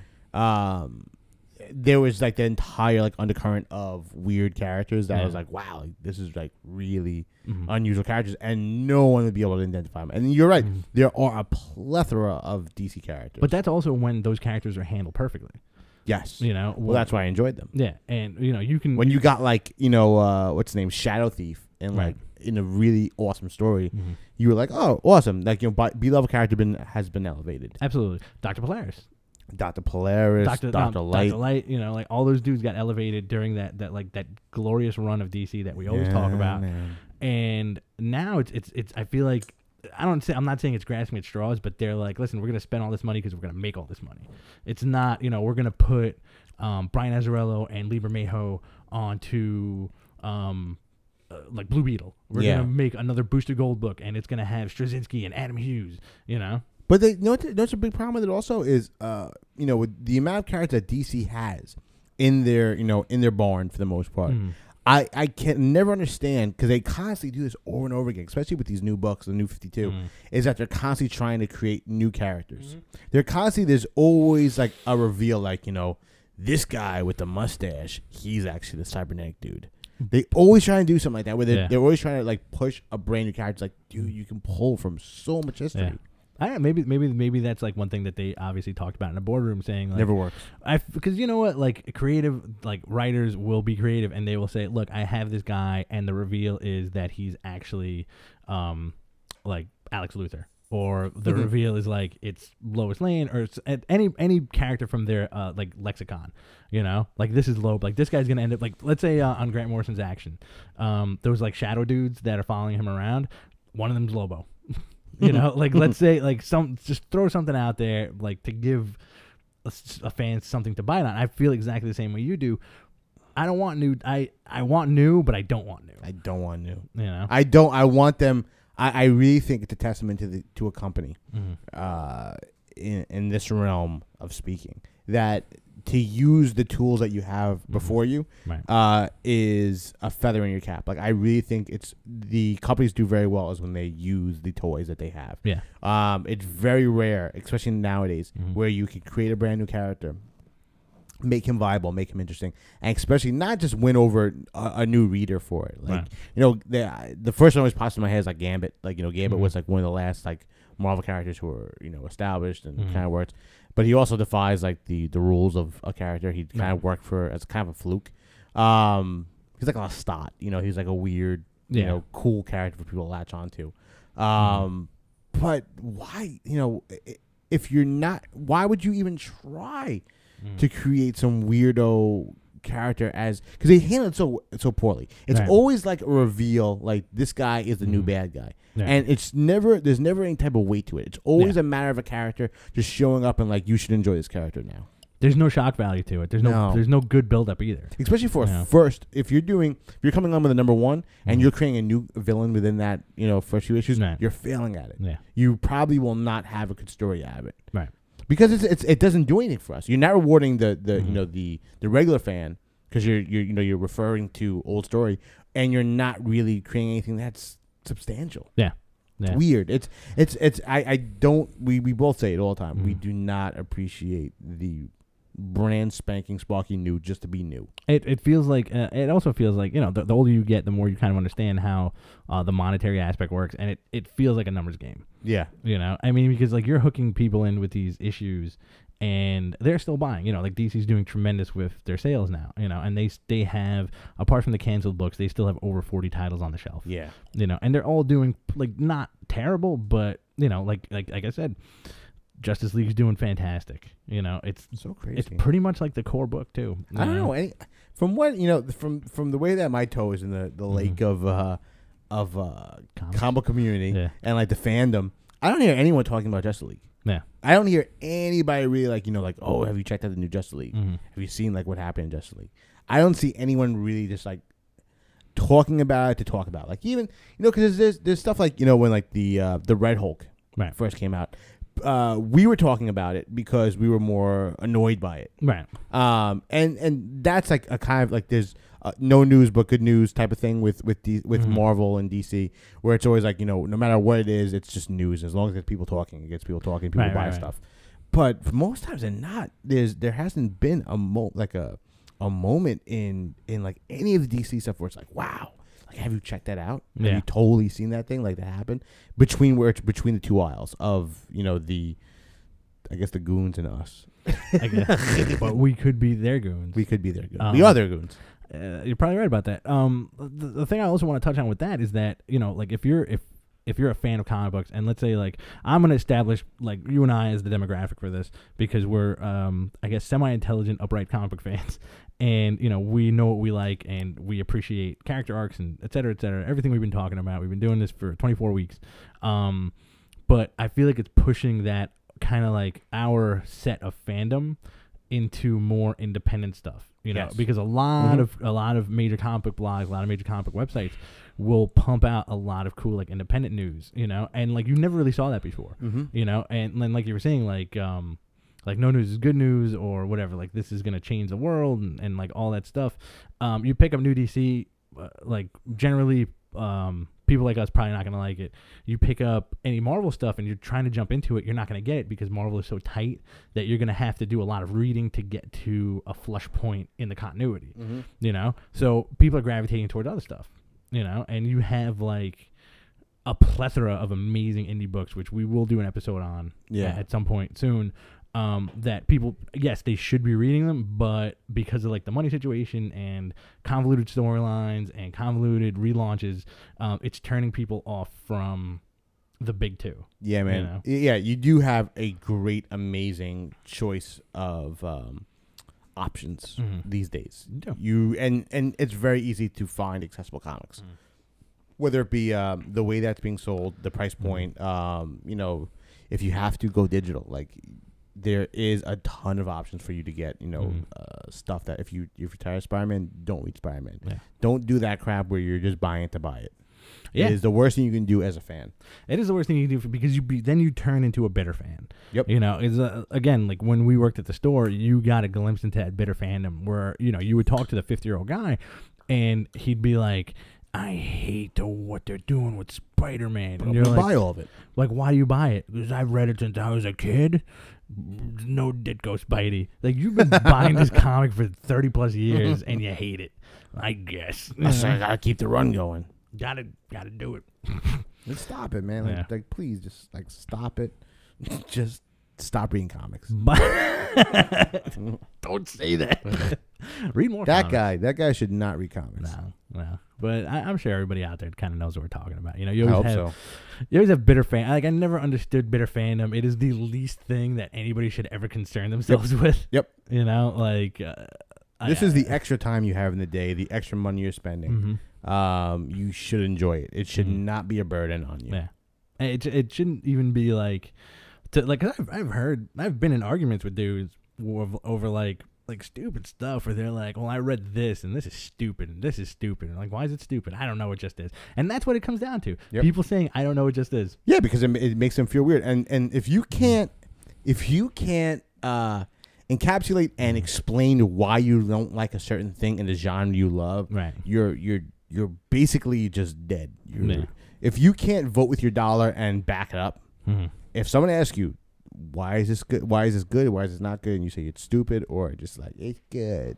there was like the entire like undercurrent of weird characters that I was like, wow, like, this is like really unusual characters, and no one would be able to identify them. And you're right, there are a plethora of DC characters. But that's also when those characters are handled perfectly. Yes. You know, well, that's why I enjoyed them. Yeah, and you can when you got like what's his name, Shadow Thief, and like in a really awesome story, you were like, oh, awesome! Like B-level character has been elevated. Absolutely, Dr. Polaris. Dr. Polaris, Dr. Light. Dr. Light, like all those dudes got elevated during that glorious run of DC that we always talk about. Man. And now it's I feel like I'm not saying it's grasping at straws, but they're like, listen, we're going to spend all this money because we're going to make all this money. It's not, we're going to put Brian Azzarello and Lieber Mayhew onto like Blue Beetle. We're going to make another Booster Gold book, and it's going to have Straczynski and Adam Hughes, But that's a big problem with it also is, with the amount of characters that DC has in their barn for the most part. I can never understand, because they constantly do this over and over again, especially with these new books, the New 52, is that they're constantly trying to create new characters. They're constantly, there's always like a reveal, like, this guy with the mustache, he's actually the cybernetic dude. They always try to do something like that, where they're always trying to like push a brand new character. Like, dude, you can pull from so much history. Yeah. Maybe that's like one thing that they obviously talked about in the boardroom, saying like, never works. Because you know what, like creative, like writers will be creative, and they will say, look, I have this guy, and the reveal is that he's actually, like Alex Luthor. Or the reveal is like it's Lois Lane, or it's any character from their like lexicon, you know, like this is Loeb, like this guy's gonna end up like, let's say on Grant Morrison's action, those like shadow dudes that are following him around, one of them's Lobo, you know, like let's say like just throw something out there like to give a fan something to bite on. I feel exactly the same way you do. I don't want new. I want new, but I don't want new. I don't want new. You know, I want them. I really think it's a testament to a company in this realm of speaking, that to use the tools that you have before you is a feather in your cap. Like, I really think the companies do very well is when they use the toys that they have. Yeah. It's very rare, especially nowadays, where you can create a brand new character, make him viable, make him interesting, and especially not just win over a new reader for it. Like, you know, the first one that pops in my head is like Gambit. Like, you know, Gambit was like one of the last like Marvel characters who were, you know, established and kind of worked. But he also defies like the rules of a character. He kind of worked for as kind of a fluke. He's like a stot. You know, he's like a weird, you know, cool character for people to latch onto. But why, you know, if you're not, why would you even try to create some weirdo character, as because they handle it so poorly. It's always like a reveal, like this guy is the new bad guy, and there's never any type of weight to it. It's always a matter of a character just showing up and like, you should enjoy this character now. There's no shock value to it. There's no good build up either. Especially for first, if you're coming on with a number one and you're creating a new villain within that, you know, first few issues, you're failing at it. Yeah. You probably will not have a good story out of it. Right. Because it doesn't do anything for us. You're not rewarding the you know, the regular fan, because you're referring to old story, and you're not really creating anything that's substantial. Yeah. It's weird. We both say it all the time. We do not appreciate the brand spanking Sparky new just to be new. It feels like it also feels like, you know, the older you get, the more you kind of understand how the monetary aspect works, and it feels like a numbers game. Yeah. You know, I mean, because like you're hooking people in with these issues and they're still buying, you know, like DC's doing tremendous with their sales now, you know, and they have, apart from the canceled books, they still have over 40 titles on the shelf. Yeah. You know, and they're all doing like not terrible, but you know, like I said, Justice League's doing fantastic. You know, it's so crazy. It's pretty much like the core book too. I don't know. From what, you know, from the way that my toe is in the lake of comic community and like the fandom, I don't hear anyone talking about Justice League. Yeah, I don't hear anybody really like, you know, like, oh, have you checked out the new Justice League? Have you seen like what happened in Justice League? I don't see anyone really just like talking about it to talk about. Like, even, you know, because there's stuff like, you know, when like the Red Hulk first came out. We were talking about it because we were more annoyed by it, right? And that's like a kind of like, there's no news but good news type of thing with Marvel and DC, where it's always like, you know, no matter what it is, it's just news. As long as there's people talking, it gets people talking, people buy stuff. But most times than not, there hasn't been a moment in like any of the DC stuff where it's like, wow. Like, have you checked that out? Have you totally seen that thing like that happen? Between the two aisles of, you know, I guess the goons and us. I guess. But we could be their goons. We could be their goons. We are their goons. You're probably right about that. The thing I also want to touch on with that is that, you know, like if you're a fan of comic books, and let's say like I'm going to establish like you and I as the demographic for this, because we're I guess semi-intelligent, upright comic book fans, and you know, we know what we like and we appreciate character arcs and et cetera, everything we've been talking about. We've been doing this for 24 weeks, but I feel like it's pushing that kind of like our set of fandom into more independent stuff, you know, because a lot of major comic book blogs, a lot of major comic book websites will pump out a lot of cool like independent news, you know, and like you never really saw that before, you know, and then like you were saying, like no news is good news or whatever, like this is gonna change the world and like all that stuff. You pick up new DC, like generally people like us probably not gonna like it. You pick up any Marvel stuff and you're trying to jump into it, you're not gonna get it because Marvel is so tight that you're gonna have to do a lot of reading to get to a flush point in the continuity. You know, so people are gravitating toward other stuff. You know, and you have like a plethora of amazing indie books, which we will do an episode on at some point soon. That people, yes, they should be reading them, but because of like the money situation and convoluted storylines and convoluted relaunches, it's turning people off from the big two. Yeah, man. You know? Yeah, you do have a great, amazing choice of options these days. You and it's very easy to find accessible comics, whether it be the way that's being sold, the price point. You know, if you have to go digital, like there is a ton of options for you to get. You know, stuff that if you're tired of Spider-Man, don't read Spider-Man. Yeah. Don't do that crap where you're just buying it to buy it. Yeah. It is the worst thing you can do as a fan. It is the worst thing you can do because then you turn into a bitter fan. Yep. You know, it's again, like when we worked at the store, you got a glimpse into that bitter fandom where, you know, you would talk to the 50-year-old guy and he'd be like, I hate what they're doing with Spider-Man. But and you're like, buy all of it. Like, why do you buy it? Because I've read it since I was a kid. No Ditko Spidey. Like, you've been buying this comic for 30 plus years and you hate it. I guess. I gotta keep the run going. Gotta do it. Let's stop it, man. Like, please, just like stop it. Just stop reading comics. Don't say that. Read more. That guy should not read comics. No. But I'm sure everybody out there kind of knows what we're talking about. You know, I hope so. You always have bitter fan. Like, I never understood bitter fandom. It is the least thing that anybody should ever concern themselves with. Yep. You know, like this is the extra time you have in the day, the extra money you're spending. You should enjoy it. It should not be a burden on you. Yeah. It shouldn't even be like, I've been in arguments with dudes over like stupid stuff where they're like, well, I read this and this is stupid and this is stupid. And like, why is it stupid? I don't know. It just is. And that's what it comes down to. Yep. People saying, I don't know. It just is. Yeah, because it makes them feel weird. And if you can't encapsulate and explain why you don't like a certain thing in the genre you love, right, you're basically just dead. If you can't vote with your dollar and back it up, if someone asks you, why is this good? Why is this good? Why is this not good? And you say it's stupid or just like it's good.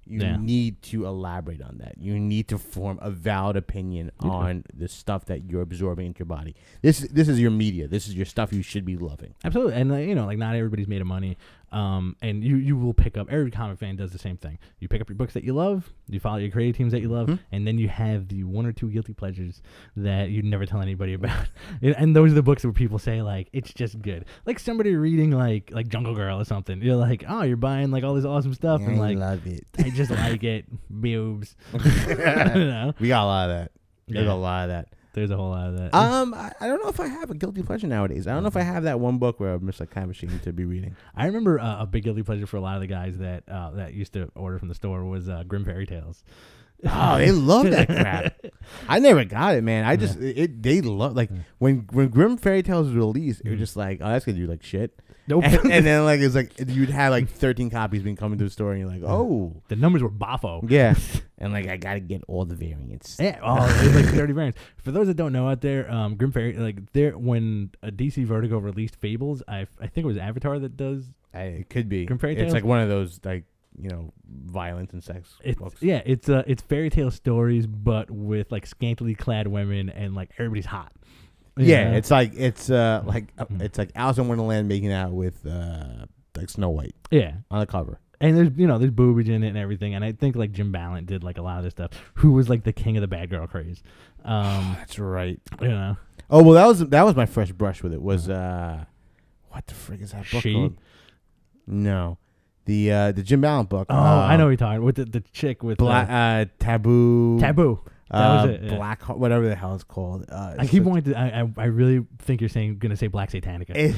You need to elaborate on that. You need to form a valid opinion on the stuff that you're absorbing into your body. This is your media. This is your stuff you should be loving. Absolutely. And you know, like not everybody's made of money. And you will pick up, every comic fan does the same thing. You pick up your books that you love, you follow your creative teams that you love, and then you have the one or two guilty pleasures that you never tell anybody about. And those are the books where people say like it's just good. Like somebody reading like Jungle Girl or something. You're like, oh, you're buying like all this awesome stuff, and like I love it. I just like it. Boobs. You know? We got a lot of that. There's a lot of that. There's a whole lot of that. I don't know if I have a guilty pleasure nowadays. I don't know if I have that one book where I'm just like kind of ashamed to be reading. I remember a big guilty pleasure for a lot of the guys that used to order from the store was Grimm fairy tales. Oh, they love that crap. I never got it, man. I just they love like when Grimm fairy tales was released, it was just like, oh, that's gonna do like shit. Nope. And then like it's like you'd have like 13 copies being coming to the store, and you're like, oh, the numbers were boffo. Yeah. And like I gotta get all the variants. Yeah, there's like 30 variants. For those that don't know out there, Grimm fairy when a DC Vertigo released Fables, I think it was Avatar that does. It could be. Grimm fairy tales? It's like one of those like, you know, violence and sex books. Yeah, it's fairy tale stories, but with like scantily clad women and like everybody's hot. Yeah, it's like it's like Alice in Wonderland making out with like Snow White. Yeah, on the cover. And there's boobage in it and everything. And I think like Jim Ballant did like a lot of this stuff. Who was like the king of the bad girl craze? That's right. You know. Oh well, that was my first brush with it. Was what the frick is that book called? No. The Jim Ballant book. Oh, I know what you're talking with the chick with Taboo. Taboo. That was it. Yeah. Black, whatever the hell it's called. I keep wanting to. I really think you're gonna say Black Satanica.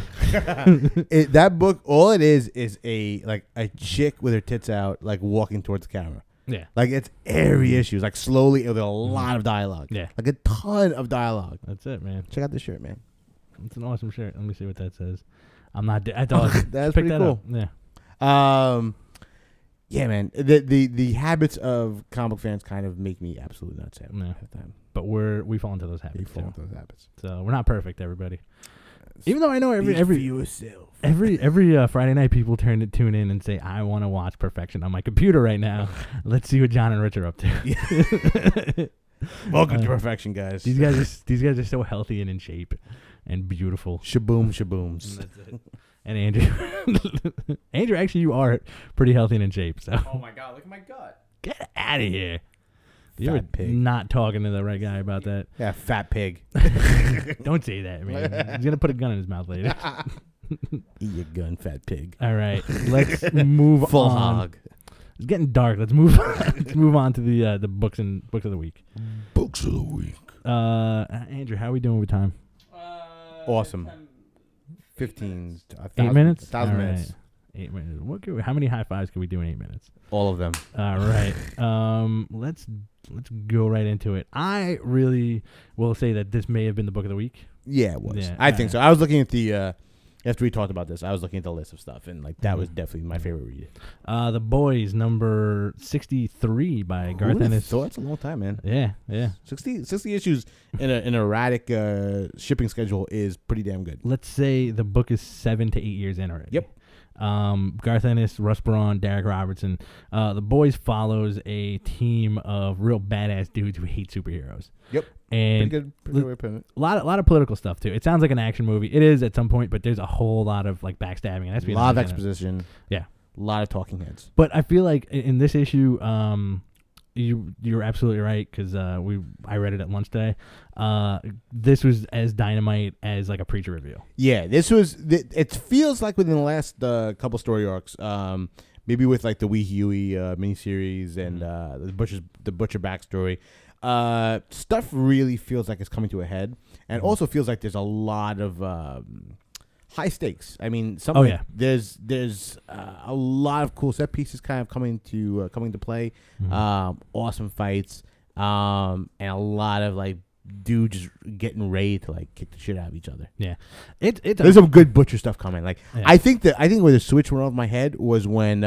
That book, all it is a chick with her tits out, like walking towards the camera. Yeah, like it's airy issues, like slowly with a lot of dialogue. Yeah, like a ton of dialogue. That's it, man. Check out this shirt, man. It's an awesome shirt. Let me see what that says. I'm not. I thought that's pretty cool. Yeah. Yeah, man. The habits of comic fans kind of make me absolutely nuts at the time. But we fall into those habits. So we're not perfect, everybody. Even though I know every Friday night people tune in and say, I want to watch Perfection on my computer right now. Let's see what John and Rich are up to. Welcome to Perfection, guys. These guys are so healthy and in shape and beautiful. Shabooms. That's it. And Andrew, actually, you are pretty healthy and in shape. So. Oh my God! Look at my gut. Get out of here. You're Fat pig. not talking to the right guy about that. Yeah, fat pig. Don't say that, man. He's gonna put a gun in his mouth later. Eat your gun, fat pig. All right, let's move Full on. hog. It's getting dark. Let's move on. Let's move on to the books of the week. Books of the week. Andrew, how are we doing with time? Awesome. 15. 8 minutes. 1,000 minutes. 8 minutes. How many high fives can we do in 8 minutes? All of them. All right. Let's go right into it. I really will say that this may have been the book of the week. Yeah, it was. Yeah, I think so. I was looking at the after we talked about this, I was looking at the list of stuff, and like that was definitely my favorite read. The Boys, number 63 by Garth Ennis. So that's a long time, man. Yeah. 60 issues in an erratic shipping schedule is pretty damn good. Let's say the book is 7 to 8 years in already. Yep. Garth Ennis, Russ Braun, Derek Robertson. The Boys follows a team of real badass dudes who hate superheroes. Yep. And pretty good way of putting it. A lot of political stuff too. It sounds like an action movie. It is at some point, but there's a whole lot of like backstabbing and a lot of exposition. Yeah. A lot of talking heads. But I feel like in this issue, you're absolutely right because I read it at lunch today. This was as dynamite as like a Preacher review. Yeah, this was. It feels like within the last couple story arcs, maybe with like the Wee Huey miniseries and the Butcher backstory. Stuff really feels like it's coming to a head, and also feels like there's a lot of high stakes. I mean, there's a lot of cool set pieces kind of coming to play. Awesome fights, and a lot of like dudes getting ready to like kick the shit out of each other. Yeah, there's some good Butcher stuff coming. Like yeah. I think where the switch went off my head was when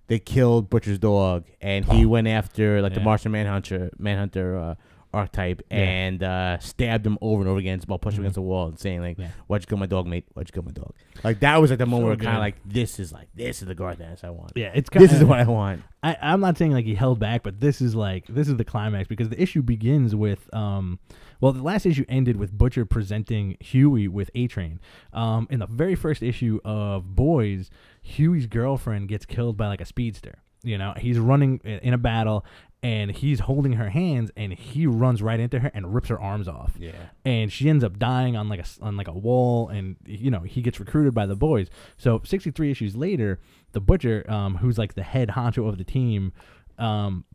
they killed Butcher's dog, and he went after like the Martian Manhunter archetype and stabbed him over and over again while pushing against the wall and saying like, "Why'd you kill my dog, mate? Why'd you kill my dog?" Like that was like the moment where kind of like this is the Garth Ennis I want. Yeah, this is what I want. I'm not saying like he held back, but this is the climax because the issue begins with the last issue ended with Butcher presenting Huey with A-Train. In the very first issue of Boys, Huey's girlfriend gets killed by like a speedster. You know, he's running in a battle and he's holding her hands and he runs right into her and rips her arms off. Yeah. And she ends up dying on like a wall, and you know, he gets recruited by the Boys. So 63 issues later, the Butcher, who's like the head honcho of the team,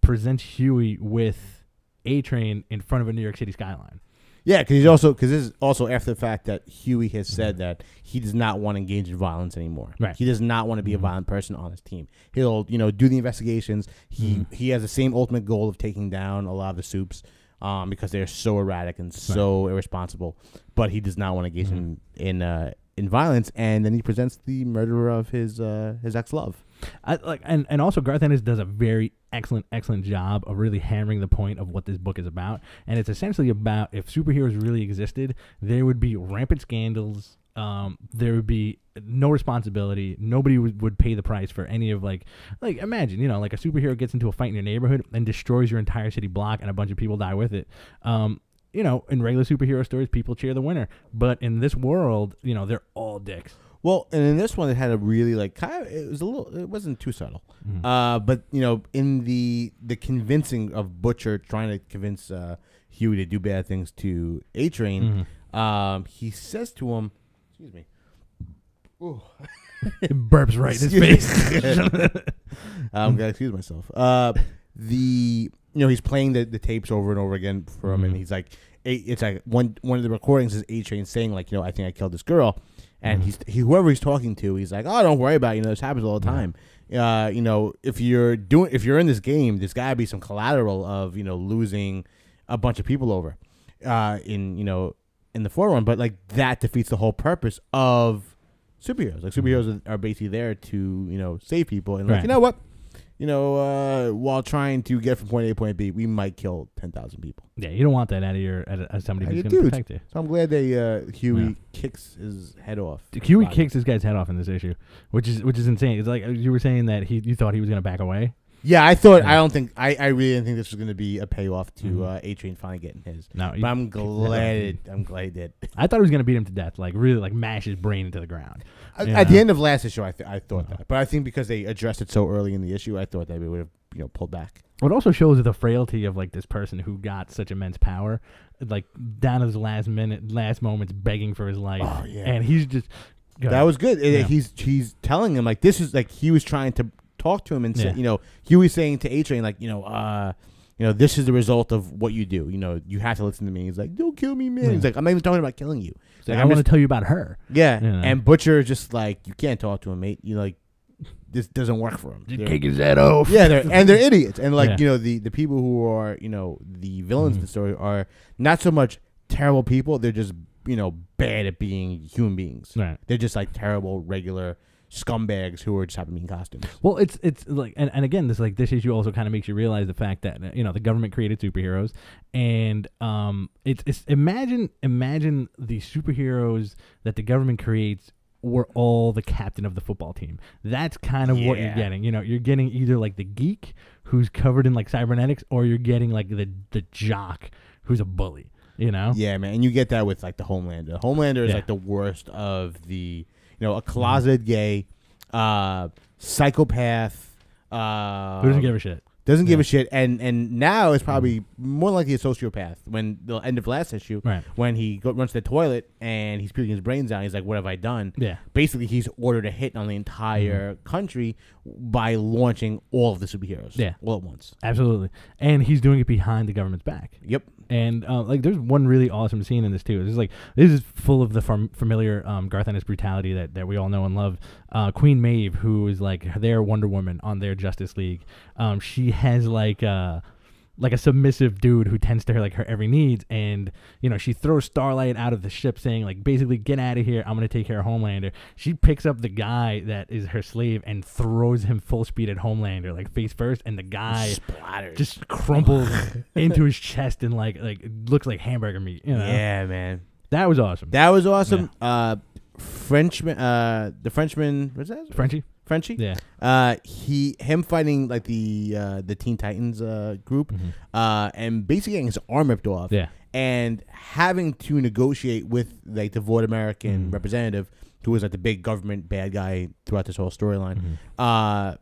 presents Huey with A-Train in front of a New York City skyline. Yeah, because this is also after the fact that Huey has said that he does not want to engage in violence anymore. Right. He does not want to be a violent person on his team. He'll, do the investigations. He has the same ultimate goal of taking down a lot of the Supes because they're so erratic and so irresponsible. But he does not want to engage in violence. And then he presents the murderer of his ex-love. And also Garth Ennis does a very excellent job of really hammering the point of what this book is about, and it's essentially about if superheroes really existed, there would be rampant scandals, there would be no responsibility, nobody would pay the price for any of like imagine like a superhero gets into a fight in your neighborhood and destroys your entire city block and a bunch of people die with it. In regular superhero stories, people cheer the winner, but in this world, they're all dicks. Well, and in this one, it had a really it wasn't too subtle. But in the convincing of Butcher trying to convince Huey to do bad things to A-Train, he says to him, "Excuse me." Ooh. It burps right in his face. I'm gonna excuse myself. He's playing the tapes over and over again for him, and he's like, it's like one of the recordings is A-Train saying like, I think I killed this girl. And whoever he's talking to, he's like, "Oh, don't worry about it. This happens all the time. If you're in this game, there's got to be some collateral of losing a bunch of people over, in the forerun. But like that defeats the whole purpose of superheroes. Like superheroes are basically there to save people. And like you know what, while trying to get from point A to point B, we might kill 10,000 people. Yeah, you don't want that out of your as somebody who's going to protect you. So I'm glad Huey kicks his head off. Huey kicks this guy's head off in this issue, which is insane. It's like you were saying that you thought he was going to back away. Yeah, I thought. I really didn't think this was going to be a payoff to A-Train finally getting his. No, but I'm glad. I'm glad he did. I thought he was going to beat him to death, like really, like mash his brain into the ground. At the end of last issue, I thought that, but I think because they addressed it so early in the issue, I thought that we would have pulled back. It also shows the frailty of like this person who got such immense power, like down to his last moments, begging for his life. Oh yeah, and he's just. That was good. Yeah. He's telling him like this is like he was trying to talk to him and say, Huey's saying to A-Train like, this is the result of what you do. You have to listen to me. He's like, don't kill me, man. He's like, I'm not even talking about killing you. Like, I want to tell you about her. Yeah. And Butcher is just like, you can't talk to him, mate. This doesn't work for him. Just kick his head off. Yeah, they're idiots. And the people who are, the villains in the story are not so much terrible people. They're just, bad at being human beings. Right. They're just like terrible, regular scumbags who are just happen to be in costumes. Well, it's like, and again, this issue also kind of makes you realize the fact that the government created superheroes, and it's imagine the superheroes that the government creates were all the captain of the football team. That's kind of what you're getting. You're getting either like the geek who's covered in like cybernetics, or you're getting like the jock who's a bully. Yeah, man, and you get that with like the Homelander. Homelander is like the worst of the. A closet gay, psychopath. Who doesn't give a shit. Doesn't give a shit, and now it's probably more likely a sociopath. When the end of last issue, when he runs to the toilet and he's puking his brains out, he's like, "What have I done?" Yeah. Basically, he's ordered a hit on the entire country by launching all of the superheroes. Yeah. All at once. Absolutely, and he's doing it behind the government's back. Yep. And there's one really awesome scene in this too. This is full of the familiar Garth Ennis brutality that we all know and love. Queen Maeve, who is like their Wonder Woman on their Justice League, she has like a submissive dude who tends to her every needs, and she throws Starlight out of the ship, saying like basically, get out of here, I'm gonna take care of Homelander. She picks up the guy that is her slave and throws him full speed at Homelander, like face first, and the guy just crumples into his chest and like looks like hamburger meat. Yeah, man, that was awesome. Yeah. The Frenchman, what's that? Frenchie? Yeah. Him fighting like the Teen Titans group, and basically getting his arm ripped off. Yeah. And having to negotiate with like the Void American representative, who was like the big government bad guy throughout this whole storyline,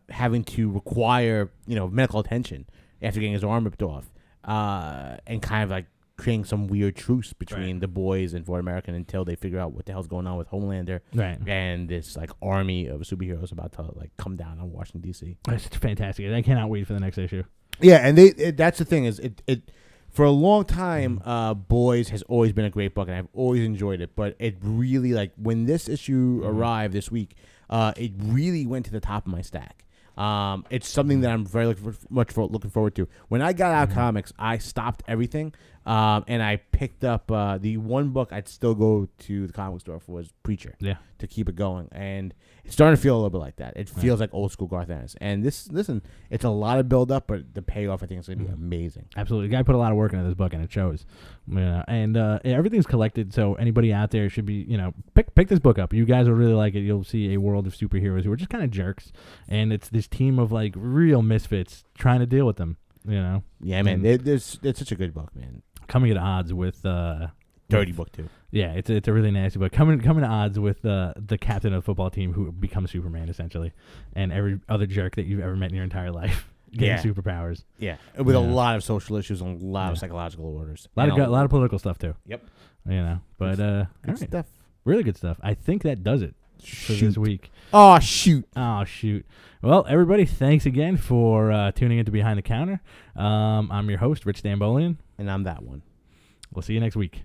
having to require medical attention after getting his arm ripped off, and kind of like creating some weird truce between the boys and Void American until they figure out what the hell's going on with Homelander and this like army of superheroes about to like come down on Washington D.C. It's fantastic. I cannot wait for the next issue. Yeah, and that's the thing is it for a long time, Boys has always been a great book and I've always enjoyed it, but it really like when this issue arrived this week, it really went to the top of my stack. It's something that I'm very looking forward to. When I got out of comics, I stopped everything, and I picked up the one book I'd still go to the comic store for was Preacher. Yeah, to keep it going, and it's starting to feel a little bit like that. It feels like old school Garth Ennis. And listen, it's a lot of build up, but the payoff I think is going to be amazing. Absolutely, the guy put a lot of work into this book, and it shows. And everything's collected, so anybody out there should be pick this book up. You guys will really like it. You'll see a world of superheroes who are just kind of jerks, and it's this team of like real misfits trying to deal with them. Yeah, man, it's such a good book, man. Coming at odds with dirty book too. Yeah, it's a really nasty book. Coming to odds with the captain of the football team who becomes Superman essentially, and every other jerk that you've ever met in your entire life getting superpowers. Yeah, with a lot of social issues and a lot of psychological orders. A lot of political stuff too. Yep. But good stuff. Really good stuff. I think that does it for this week. Oh shoot. Well, everybody, thanks again for tuning into Behind the Counter. I'm your host, Rich Stambolian. And I'm that one. We'll see you next week.